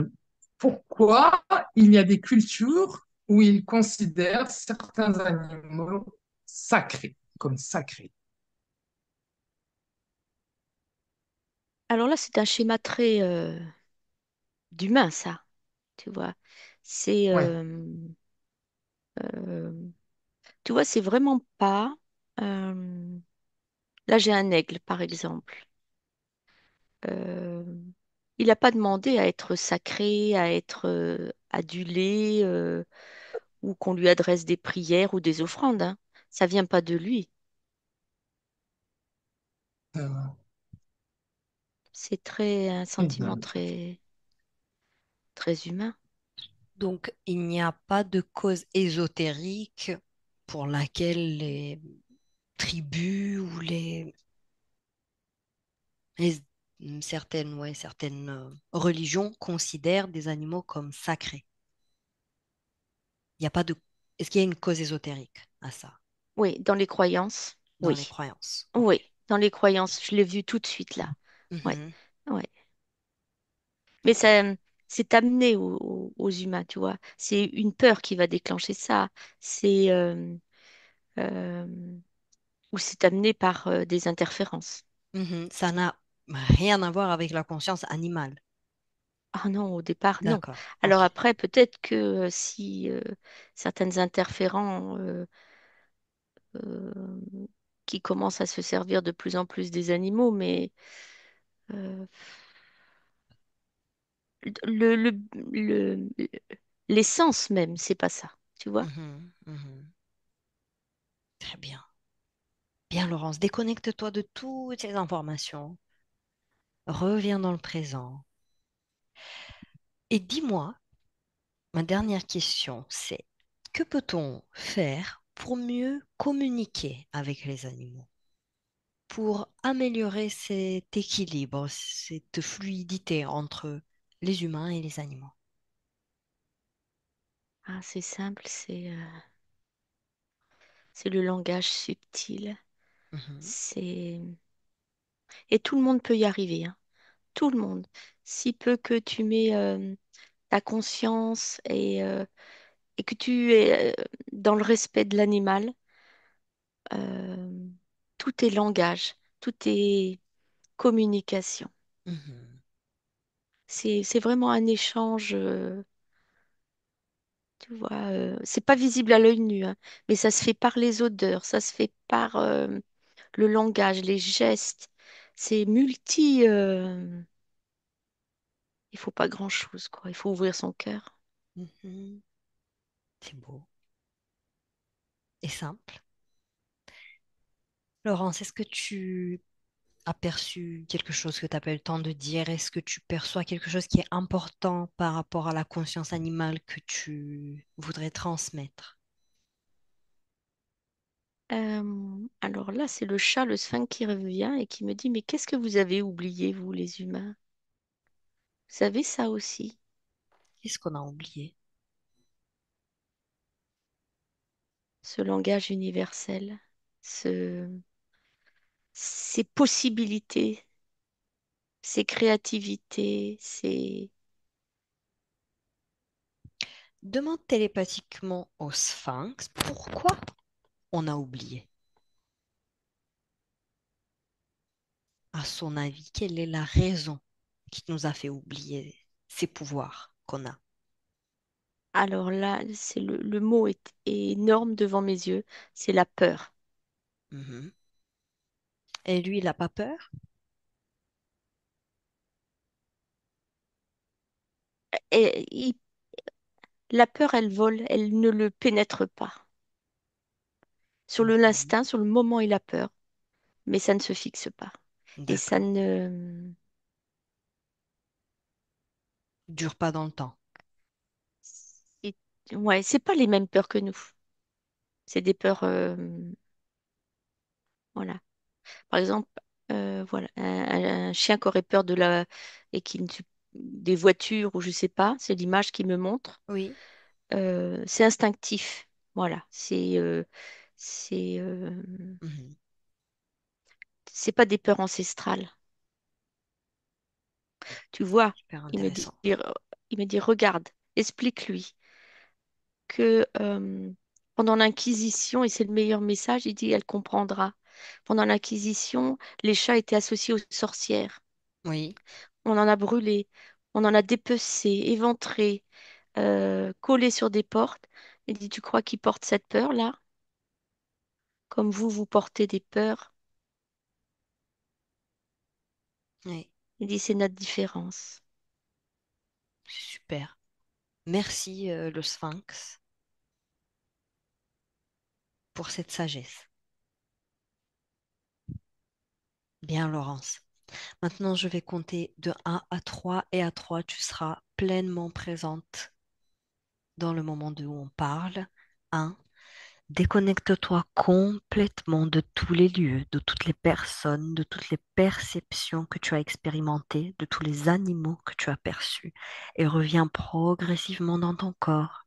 pourquoi il y a des cultures où ils considèrent certains animaux sacrés, comme sacrés? Alors là, c'est un schéma très d'humain, ça, tu vois. C'est, Ouais, euh, tu vois, c'est vraiment pas. euh, Là, j'ai un aigle, par exemple. Euh, il n'a pas demandé à être sacré, à être adulé, ou qu'on lui adresse des prières ou des offrandes, hein. Ça vient pas de lui. Euh, C'est très un eh sentiment ben, très très humain. Donc, il n'y a pas de cause ésotérique pour laquelle les tribus ou les- certaines, ouais, certaines religions considèrent des animaux comme sacrés. Il n'y a pas de... Est-ce qu'il y a une cause ésotérique à ça, Oui, dans les croyances, dans les oui. croyances? Oui, Ok. dans les croyances, je l'ai vu tout de suite là. Ouais, Mhm, ouais. Mais ça, c'est amené aux humains, tu vois. C'est une peur qui va déclencher ça. C'est euh, ou c'est amené par des interférences. mhm. Ça n'a rien à voir avec la conscience animale. Ah non, au départ, non. D'accord. Alors Ok. après, peut-être que si certaines interférences euh, qui commencent à se servir de plus en plus des animaux, mais euh, le, le, le- l'essence même, c'est pas ça, tu vois. Mhm, mhm. Très bien. Bien, Laurence, déconnecte-toi de toutes ces informations. Reviens dans le présent. Et dis-moi, ma dernière question, c'est que peut-on faire pour mieux communiquer avec les animaux, pour améliorer cet équilibre, cette fluidité entre les humains et les animaux? Ah, c'est simple, c'est le langage subtil. Mhm, C'est et tout le monde peut y arriver, hein. Tout le monde. Si peu que tu mets ta conscience et que tu es dans le respect de l'animal, euh, tout est langage, tout est communication. mhm, C'est vraiment un échange, tu vois. C'est pas visible à l'œil nu, hein, mais ça se fait par les odeurs, ça se fait par le langage, les gestes. C'est multi. Il faut pas grand-chose, quoi. Il faut ouvrir son cœur. mhm. C'est beau et simple. Laurence, est-ce que tu as perçu quelque chose que tu n'as pas eu le temps de dire? Est-ce que tu perçois quelque chose qui est important par rapport à la conscience animale que tu voudrais transmettre? Alors là, c'est le chat, le sphinx qui revient et qui me dit, mais qu'est-ce que vous avez oublié, vous, les humains? Vous savez ça aussi, Qu'est-ce qu'on a oublié? ce langage universel, ce... ces possibilités, ces créativités, ces... Demande télépathiquement au sphinx pourquoi on a oublié. À son avis, quelle est la raison qui nous a fait oublier ces pouvoirs qu'on a? Alors là, le mot est énorme devant mes yeux, c'est la peur. Mhm. Et lui, il n'a pas peur? Et la peur, elle vole, elle ne le pénètre pas. Sur Mhm. l'instinct, sur le moment, il a peur, mais ça ne se fixe pas. Et ça D'accord. ne... Dure pas dans le temps. et- Ouais, c'est pas les mêmes peurs que nous. C'est des peurs, voilà. Par exemple, voilà, un chien qui aurait peur de la et qui ne sup- des voitures ou je sais pas, c'est l'image qui me montre. Oui. C'est instinctif. Voilà, c'est Mhm. c'est pas des peurs ancestrales. Tu vois, Super il me dit, intéressant. il me dit, regarde, explique-lui que pendant l'Inquisition, et c'est le meilleur message, il dit, elle comprendra. Pendant l'Inquisition, les chats étaient associés aux sorcières. Oui. On en a brûlé, on en a dépecé, éventré, collé sur des portes. Il dit, tu crois qu'ils portent cette peur-là? Comme vous portez des peurs. Oui. Il dit, c'est notre différence. Super. Merci, le sphinx. pour cette sagesse. Bien, Laurence. Maintenant, je vais compter de 1 à 3 et à 3, tu seras pleinement présente dans le moment où on parle. 1. Déconnecte-toi complètement de tous les lieux, de toutes les personnes, de toutes les perceptions que tu as expérimentées, de tous les animaux que tu as perçus, et reviens progressivement dans ton corps.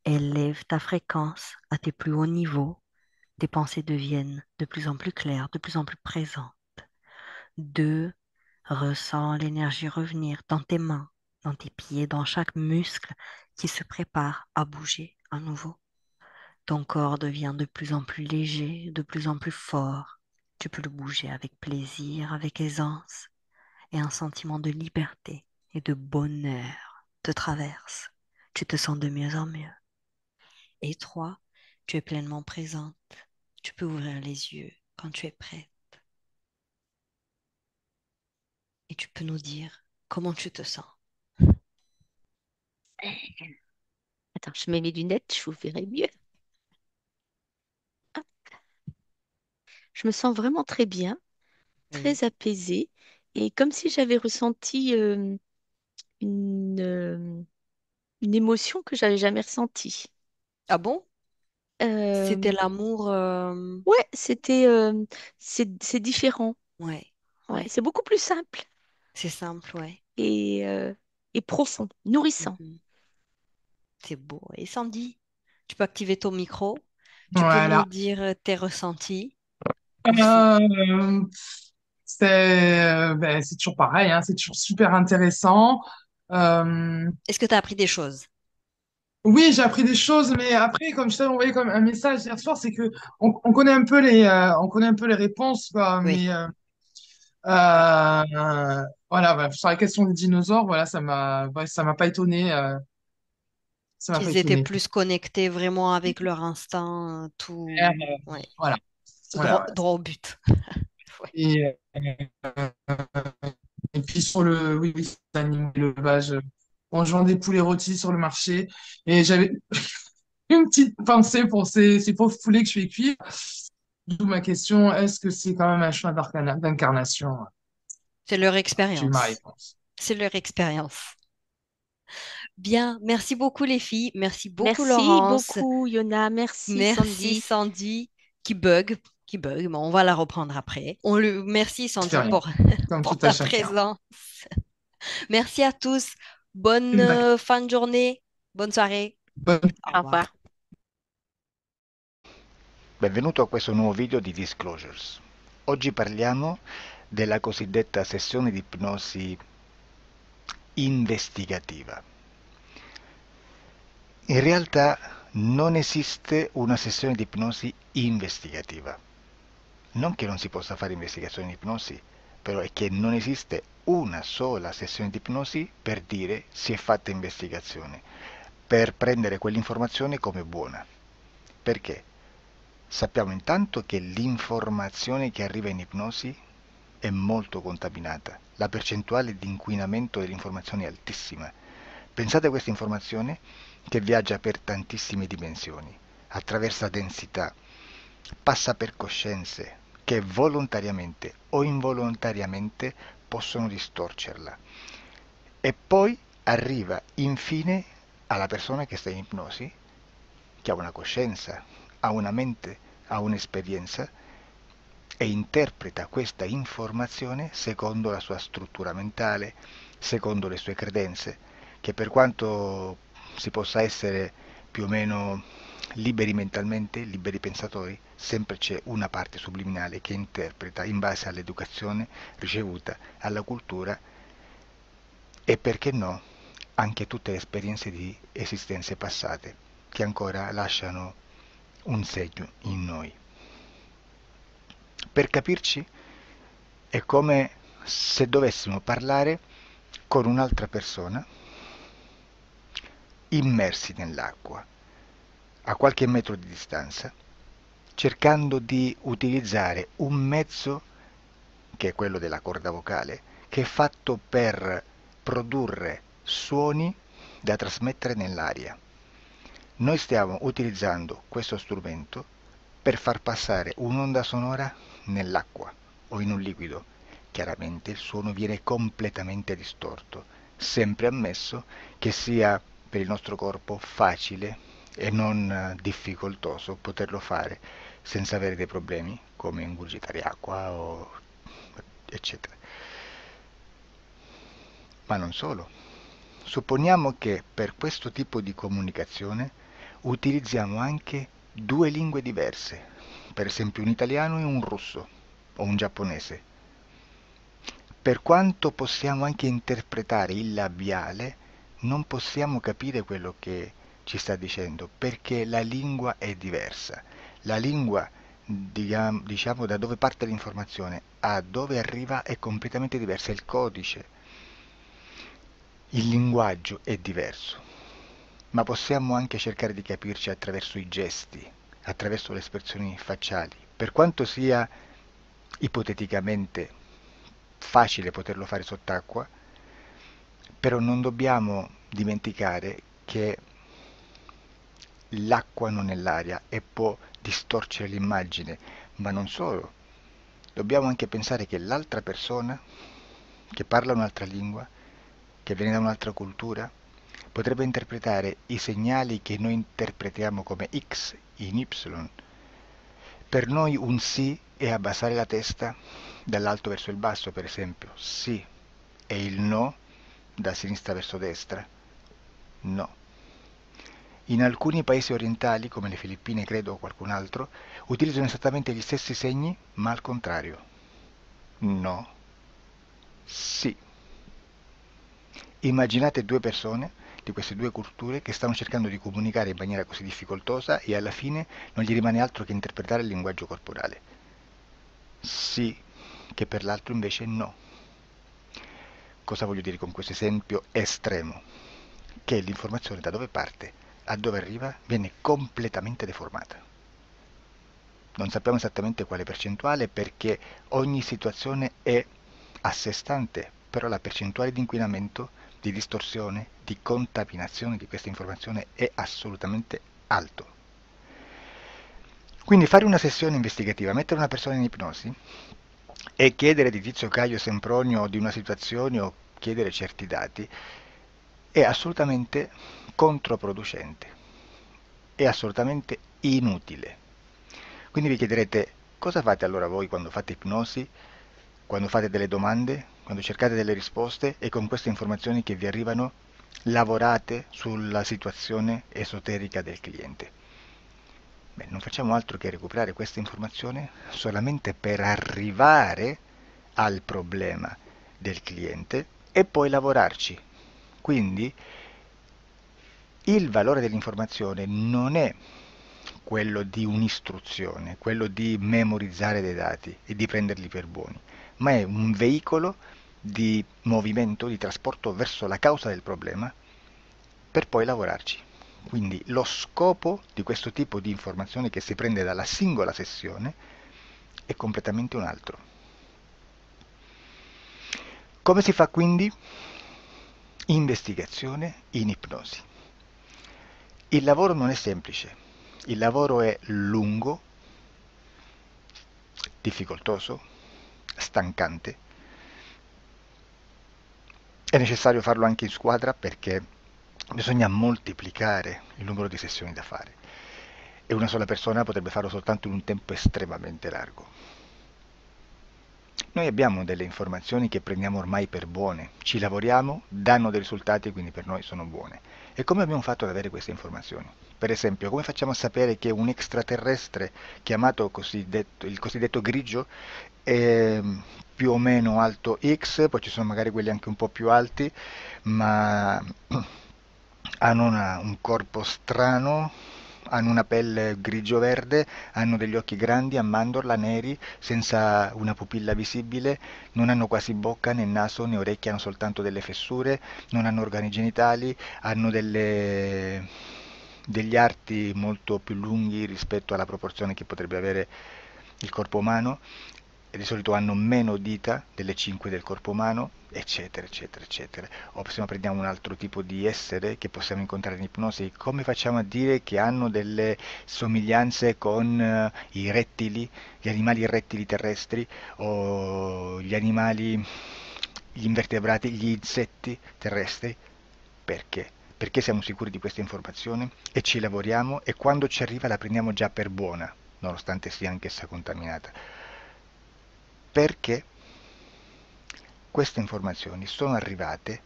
Élève ta fréquence à tes plus hauts niveaux. Tes pensées deviennent de plus en plus claires, de plus en plus présentes. 2. Ressens l'énergie revenir dans tes mains, dans tes pieds, dans chaque muscle qui se prépare à bouger à nouveau. Ton corps devient de plus en plus léger, de plus en plus fort. Tu peux le bouger avec plaisir, avec aisance, et un sentiment de liberté et de bonheur te traverse. Tu te sens de mieux en mieux. Et 3, tu es pleinement présente. Tu peux ouvrir les yeux quand tu es prête et tu peux nous dire comment tu te sens. Attends, je mets mes lunettes, je vous verrai mieux. Hop. Je me sens vraiment très bien, Oui. très apaisée, et comme si j'avais ressenti une, euh, une émotion que j'avais jamais ressentie. Ah bon? C'était Euh, l'amour. ouais, c'est différent. Ouais, Ouais, ouais. c'est beaucoup plus simple C'est simple, ouais. et, euh, et profond, nourrissant. Mhm. C'est beau. Et Sandy, tu peux activer ton micro. Tu peux nous Voilà. dire tes ressentis aussi. Euh, c'est toujours pareil, hein, c'est toujours super intéressant. Euh, Est-ce que tu as appris des choses? oui, j'ai appris des choses, mais après, comme je t'avais envoyé comme un message hier soir, c'est que on connaît un peu on connaît un peu les réponses, quoi, Oui. mais voilà, sur la question des dinosaures, voilà, ça m'a pas étonné, ça m'a pas Qu'ils étaient étonné. plus connectés vraiment avec leur instinct, Euh, tout. Ouais. Voilà, Droit, voilà, ouais. droit au but. Ouais. Et, et puis sur le, oui, oui, c'est animaux d'élevage, on vend des poulets rôtis sur le marché, et j'avais une petite pensée pour ces pauvres poulets que je fais cuire. D'où ma question, est-ce que c'est quand même un choix d'incarnation? C'est leur J'ai eu ma expérience. réponse. C'est leur expérience. Bien. Merci beaucoup, les filles. Merci beaucoup, Merci Laurence. beaucoup, Yona. Merci, Merci Sandy. Sandy qui bug, mais on va la reprendre après. Merci Sandy Expérience, comme pour tout à ta chacun. présence. Merci à tous. Bonne D'accord. fin de journée, bonne soirée. Bonne Au Au revoir. revoir. Benvenuto a questo nuovo video di Disclosures. Oggi parliamo della cosiddetta sessione di ipnosi investigativa. In realtà non esiste una sessione di ipnosi investigativa. Non che non si possa fare investigazione di ipnosi, però è che non esiste una sola sessione di ipnosi per dire si è fatta investigazione, per prendere quell'informazione come buona. Perché? Sappiamo intanto che l'informazione che arriva in ipnosi è molto contaminata, la percentuale di inquinamento dell'informazione è altissima. Pensate a questa informazione che viaggia per tantissime dimensioni, attraversa densità, passa per coscienze che volontariamente o involontariamente possono distorcerla e poi arriva infine alla persona che sta in ipnosi, che ha una coscienza, ha una mente, ha un'esperienza e interpreta questa informazione secondo la sua struttura mentale, secondo le sue credenze, che per quanto si possa essere più o meno liberi mentalmente, liberi pensatori, sempre c'è una parte subliminale che interpreta in base all'educazione ricevuta, alla cultura e perché no, anche tutte le esperienze di esistenze passate che ancora lasciano un segno in noi. Per capirci, è come se dovessimo parlare con un'altra persona immersi nell'acqua, a qualche metro di distanza, cercando di utilizzare un mezzo, che è quello della corda vocale, che è fatto per produrre suoni da trasmettere nell'aria. Noi stiamo utilizzando questo strumento per far passare un'onda sonora nell'acqua o in un liquido. Chiaramente il suono viene completamente distorto, sempre ammesso che sia per il nostro corpo facile e non difficoltoso poterlo fare senza avere dei problemi come ingurgitare acqua o eccetera. Ma non solo. Supponiamo che per questo tipo di comunicazione utilizziamo anche due lingue diverse, per esempio un italiano e un russo o un giapponese. Per quanto possiamo anche interpretare il labiale, non possiamo capire quello che ci sta dicendo, perché la lingua è diversa. La lingua, diciamo, da dove parte l'informazione a dove arriva è completamente diversa, il codice, il linguaggio è diverso, ma possiamo anche cercare di capirci attraverso i gesti, attraverso le espressioni facciali. Per quanto sia ipoteticamente facile poterlo fare sott'acqua, però non dobbiamo dimenticare che l'acqua non è l'aria e può distorcere l'immagine, ma non solo. Dobbiamo anche pensare che l'altra persona, che parla un'altra lingua, che viene da un'altra cultura, potrebbe interpretare i segnali che noi interpretiamo come X in Y. Per noi un sì è abbassare la testa dall'alto verso il basso, per esempio, sì, e il no da sinistra verso destra, no. In alcuni paesi orientali, come le Filippine credo o qualcun altro, utilizzano esattamente gli stessi segni, ma al contrario. No, sì. Immaginate due persone di queste due culture che stanno cercando di comunicare in maniera così difficoltosa e alla fine non gli rimane altro che interpretare il linguaggio corporale. Sì, che per l'altro invece no. Cosa voglio dire con questo esempio estremo? Che l'informazione da dove parte a dove arriva viene completamente deformata. Non sappiamo esattamente quale percentuale perché ogni situazione è a sé stante, però la percentuale di inquinamento, di distorsione, di contaminazione di questa informazione è assolutamente alto. Quindi fare una sessione investigativa, mettere una persona in ipnosi e chiedere di Tizio Caio Sempronio di una situazione o chiedere certi dati è assolutamente controproducente, è assolutamente inutile. Quindi vi chiederete cosa fate allora voi quando fate ipnosi, quando fate delle domande, quando cercate delle risposte e con queste informazioni che vi arrivano lavorate sulla situazione esoterica del cliente. Beh, non facciamo altro che recuperare questa informazione solamente per arrivare al problema del cliente e poi lavorarci. Quindi il valore dell'informazione non è quello di un'istruzione, quello di memorizzare dei dati e di prenderli per buoni, ma è un veicolo di movimento, di trasporto verso la causa del problema per poi lavorarci. Quindi lo scopo di questo tipo di informazione che si prende dalla singola sessione è completamente un altro. Come si fa quindi? Investigazione in ipnosi. Il lavoro non è semplice, il lavoro è lungo, difficoltoso, stancante. È necessario farlo anche in squadra perché bisogna moltiplicare il numero di sessioni da fare e una sola persona potrebbe farlo soltanto in un tempo estremamente largo. Noi abbiamo delle informazioni che prendiamo ormai per buone, ci lavoriamo, danno dei risultati e quindi per noi sono buone. E come abbiamo fatto ad avere queste informazioni? Per esempio, come facciamo a sapere che un extraterrestre chiamato il cosiddetto grigio è più o meno alto X, poi ci sono magari quelli anche un po' più alti, ma hanno un corpo strano, hanno una pelle grigio-verde, hanno degli occhi grandi a mandorla, neri, senza una pupilla visibile, non hanno quasi bocca né naso né orecchie, hanno soltanto delle fessure, non hanno organi genitali, hanno degli arti molto più lunghi rispetto alla proporzione che potrebbe avere il corpo umano, e di solito hanno meno dita delle 5 del corpo umano, eccetera, eccetera, eccetera. O se no prendiamo un altro tipo di essere che possiamo incontrare in ipnosi, come facciamo a dire che hanno delle somiglianze con i rettili, gli animali rettili terrestri o gli invertebrati, gli insetti terrestri? Perché? Perché siamo sicuri di questa informazione e ci lavoriamo e quando ci arriva la prendiamo già per buona, nonostante sia anch'essa contaminata. Perché queste informazioni sono arrivate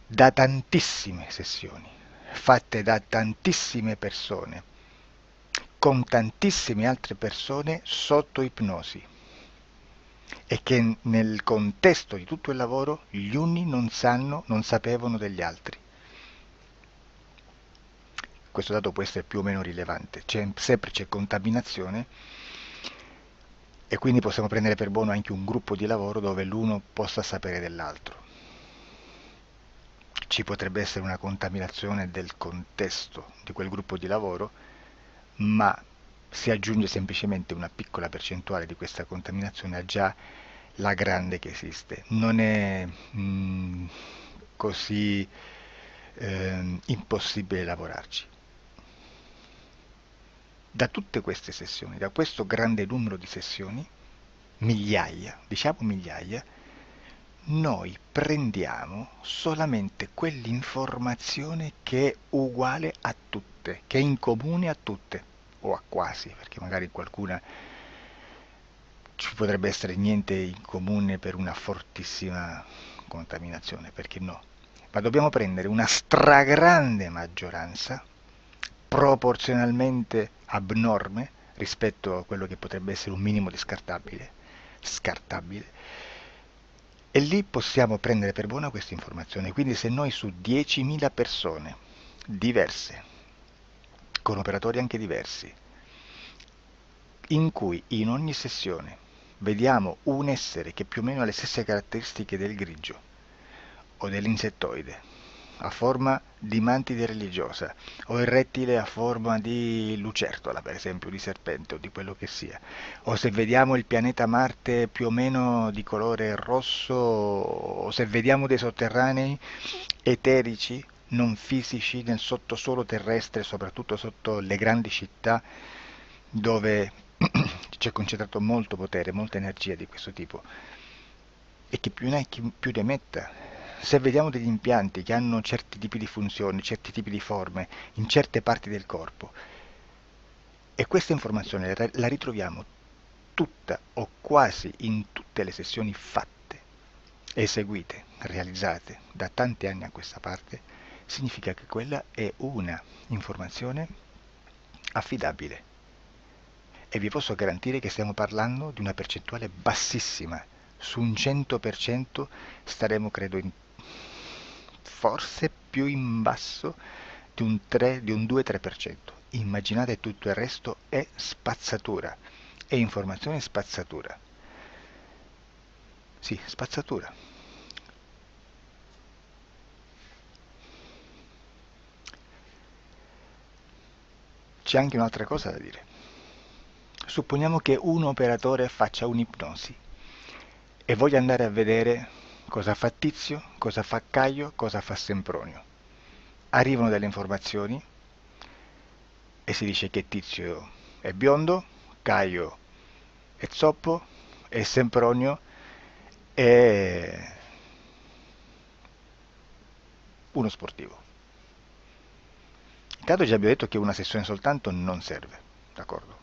da tantissime sessioni, fatte da tantissime persone, con tantissime altre persone sotto ipnosi e che nel contesto di tutto il lavoro gli uni non sapevano degli altri. Questo dato può essere più o meno rilevante, sempre c'è contaminazione e quindi possiamo prendere per buono anche un gruppo di lavoro dove l'uno possa sapere dell'altro. Ci potrebbe essere una contaminazione del contesto di quel gruppo di lavoro, ma si aggiunge semplicemente una piccola percentuale di questa contaminazione a già la grande che esiste. Non è così impossibile lavorarci. Da tutte queste sessioni, da questo grande numero di sessioni, migliaia, diciamo migliaia, noi prendiamo solamente quell'informazione che è uguale a tutte, che è in comune a tutte, o a quasi, perché magari qualcuna ci potrebbe essere niente in comune per una fortissima contaminazione, perché no? Ma dobbiamo prendere una stragrande maggioranza, proporzionalmente abnorme rispetto a quello che potrebbe essere un minimo di scartabile, e lì possiamo prendere per buona questa informazione. Quindi se noi su 10.000 persone diverse, con operatori anche diversi, in cui in ogni sessione vediamo un essere che più o meno ha le stesse caratteristiche del grigio o dell'insettoide, a forma di mantide religiosa, o il rettile a forma di lucertola, per esempio, di serpente o di quello che sia, o se vediamo il pianeta Marte più o meno di colore rosso, o se vediamo dei sotterranei eterici, non fisici, nel sottosuolo terrestre, soprattutto sotto le grandi città, dove c'è concentrato molto potere, molta energia di questo tipo, e chi più ne ha chi più ne metta. Se vediamo degli impianti che hanno certi tipi di funzioni, certi tipi di forme in certe parti del corpo, e questa informazione la ritroviamo tutta o quasi in tutte le sessioni fatte, eseguite, realizzate da tanti anni a questa parte, significa che quella è una informazione affidabile. E vi posso garantire che stiamo parlando di una percentuale bassissima. Su un 100% staremo, credo, forse più in basso di un 2-3%. Immaginate, tutto il resto è spazzatura, è informazione spazzatura. Sì, spazzatura. C'è anche un'altra cosa da dire. Supponiamo che un operatore faccia un'ipnosi e voglia andare a vedere cosa fa Tizio, cosa fa Caio, cosa fa Sempronio. Arrivano delle informazioni e si dice che Tizio è biondo, Caio è zoppo e Sempronio è uno sportivo. Intanto già abbiamo detto che una sessione soltanto non serve, d'accordo?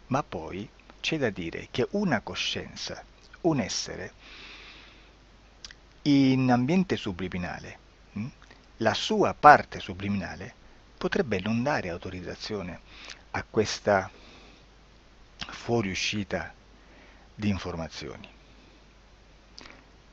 Ma poi c'è da dire che una coscienza, un essere, in ambiente subliminale, la sua parte subliminale potrebbe non dare autorizzazione a questa fuoriuscita di informazioni.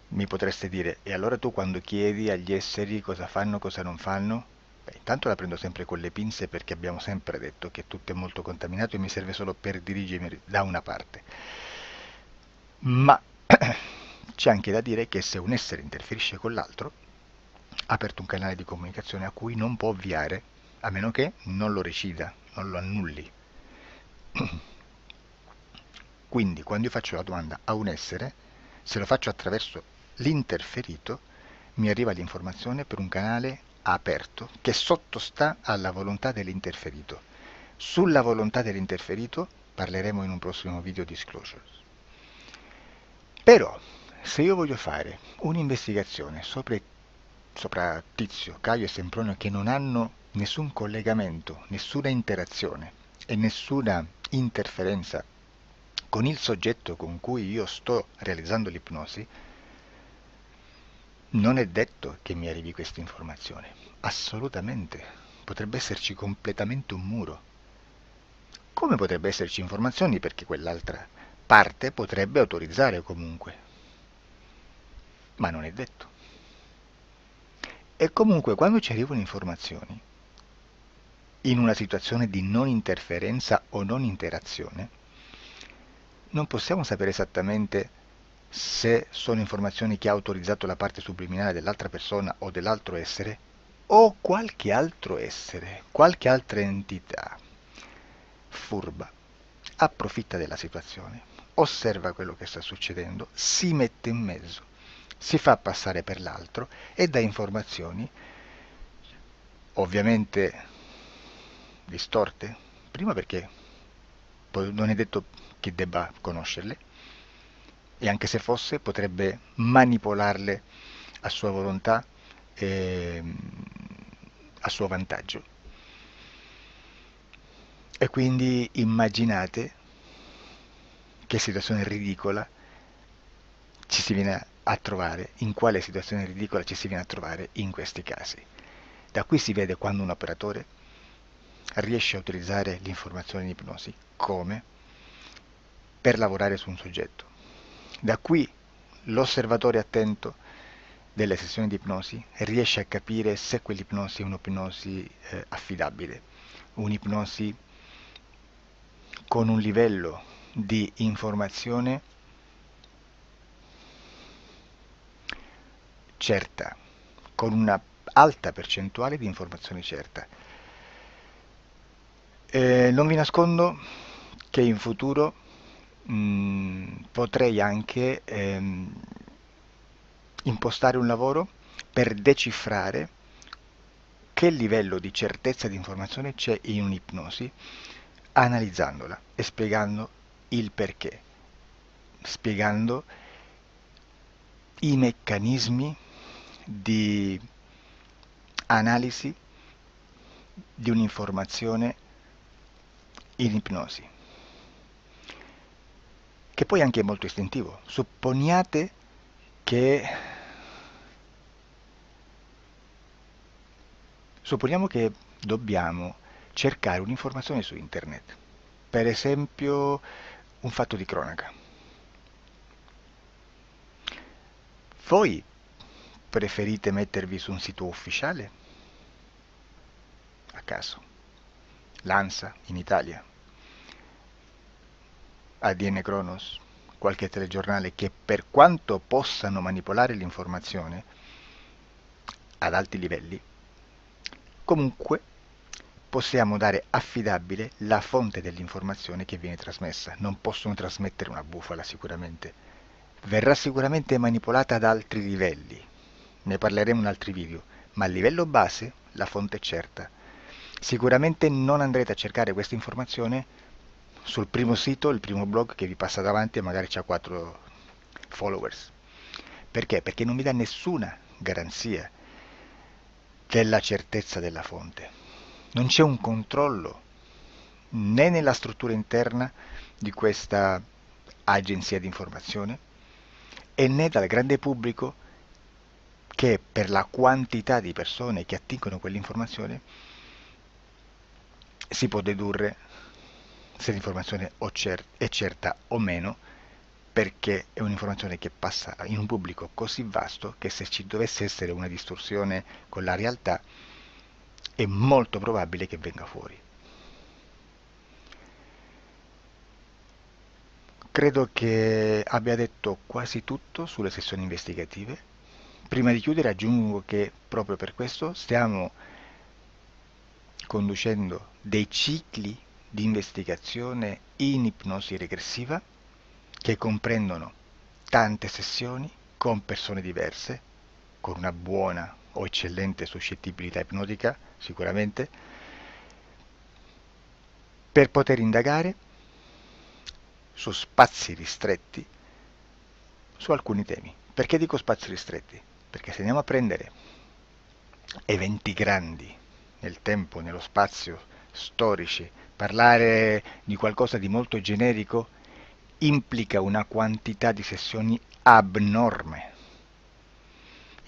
Mi potreste dire, e allora tu quando chiedi agli esseri cosa fanno, cosa non fanno? Beh, intanto la prendo sempre con le pinze perché abbiamo sempre detto che tutto è molto contaminato e mi serve solo per dirigermi da una parte. Ma c'è anche da dire che se un essere interferisce con l'altro, ha aperto un canale di comunicazione a cui non può ovviare, a meno che non lo recida, non lo annulli. Quindi quando io faccio la domanda a un essere, se lo faccio attraverso l'interferito, mi arriva l'informazione per un canale aperto che sottostà alla volontà dell'interferito. Sulla volontà dell'interferito parleremo in un prossimo video disclosures. Però, se io voglio fare un'investigazione sopra Tizio, Caio e Sempronio che non hanno nessun collegamento, nessuna interazione e nessuna interferenza con il soggetto con cui io sto realizzando l'ipnosi, non è detto che mi arrivi questa informazione. Assolutamente. Potrebbe esserci completamente un muro. Come potrebbe esserci informazioni perché quell'altra parte potrebbe autorizzare comunque. Ma non è detto. E comunque quando ci arrivano informazioni, in una situazione di non interferenza o non interazione, non possiamo sapere esattamente se sono informazioni che ha autorizzato la parte subliminale dell'altra persona o dell'altro essere, o qualche altro essere, qualche altra entità furba, approfitta della situazione, osserva quello che sta succedendo, si mette in mezzo, si fa passare per l'altro e dà informazioni ovviamente distorte, prima perché non è detto che debba conoscerle, e anche se fosse potrebbe manipolarle a sua volontà e a suo vantaggio. E quindi immaginate che situazione ridicola ci si viene a trovare, in quale situazione ridicola ci si viene a trovare in questi casi. Da qui si vede quando un operatore riesce a utilizzare l'informazione in ipnosi come per lavorare su un soggetto. Da qui l'osservatore attento delle sessioni di ipnosi riesce a capire se quell'ipnosi è un'ipnosi affidabile, un'ipnosi con un livello di informazione certa, con una alta percentuale di informazione certa. Non vi nascondo che in futuro potrei anche impostare un lavoro per decifrare che livello di certezza di informazione c'è in un'ipnosi, analizzandola e spiegando il perché, spiegando i meccanismi di analisi di un'informazione in ipnosi, che poi anche è molto istintivo. Supponiamo che dobbiamo cercare un'informazione su internet, per esempio un fatto di cronaca. Voi preferite mettervi su un sito ufficiale? A caso. L'ANSA in Italia, ADN Kronos, qualche telegiornale che per quanto possano manipolare l'informazione ad alti livelli, comunque possiamo dare affidabile la fonte dell'informazione che viene trasmessa. Non possono trasmettere una bufala sicuramente. Verrà sicuramente manipolata ad altri livelli. Ne parleremo in altri video, ma a livello base la fonte è certa. Sicuramente non andrete a cercare questa informazione sul primo sito, il primo blog che vi passa davanti e magari c'ha 4 followers. Perché? Perché non vi dà nessuna garanzia della certezza della fonte. Non c'è un controllo né nella struttura interna di questa agenzia di informazione e né dal grande pubblico che per la quantità di persone che attingono quell'informazione si può dedurre se l'informazione è certa o meno, perché è un'informazione che passa in un pubblico così vasto che se ci dovesse essere una distorsione con la realtà è molto probabile che venga fuori. Credo che abbia detto quasi tutto sulle sessioni investigative. Prima di chiudere aggiungo che proprio per questo stiamo conducendo dei cicli di investigazione in ipnosi regressiva che comprendono tante sessioni con persone diverse, con una buona o eccellente suscettibilità ipnotica, sicuramente, per poter indagare su spazi ristretti su alcuni temi. Perché dico spazi ristretti? Perché se andiamo a prendere eventi grandi nel tempo, nello spazio, storici, parlare di qualcosa di molto generico implica una quantità di sessioni abnorme.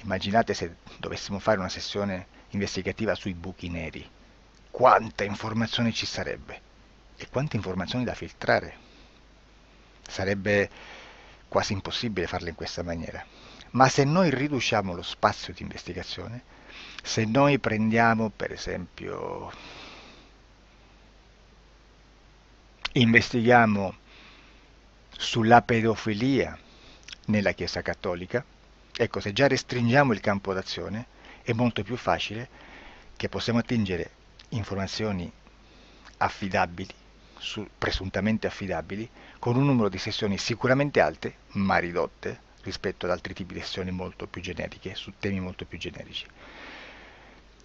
Immaginate se dovessimo fare una sessione investigativa sui buchi neri, quanta informazione ci sarebbe e quante informazioni da filtrare. Sarebbe quasi impossibile farlo in questa maniera. Ma se noi riduciamo lo spazio di investigazione, se noi prendiamo per esempio, investighiamo sulla pedofilia nella Chiesa Cattolica, ecco, se già restringiamo il campo d'azione, è molto più facile che possiamo attingere informazioni affidabili, presuntamente affidabili, con un numero di sessioni sicuramente alte, ma ridotte rispetto ad altri tipi di sessioni molto più generiche, su temi molto più generici.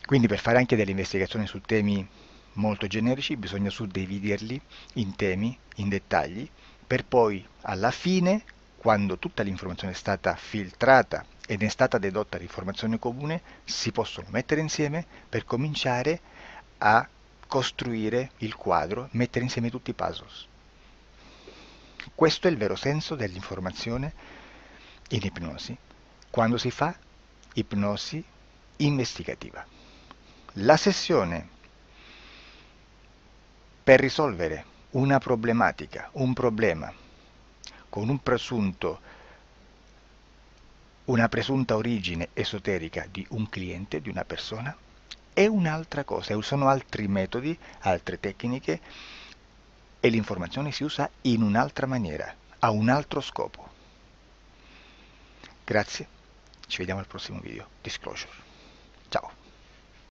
Quindi per fare anche delle investigazioni su temi molto generici bisogna suddividerli in temi, in dettagli, per poi alla fine, quando tutta l'informazione è stata filtrata ed è stata dedotta l'informazione comune, si possono mettere insieme per cominciare a costruire il quadro, mettere insieme tutti i puzzle. Questo è il vero senso dell'informazione in ipnosi, quando si fa ipnosi investigativa. La sessione per risolvere una problematica, un problema, con una presunta origine esoterica di un cliente, di una persona, è un'altra cosa, sono altri metodi, altre tecniche e l'informazione si usa in un'altra maniera, ha un altro scopo. Grazie, ci vediamo al prossimo video. Disclosure. Ciao.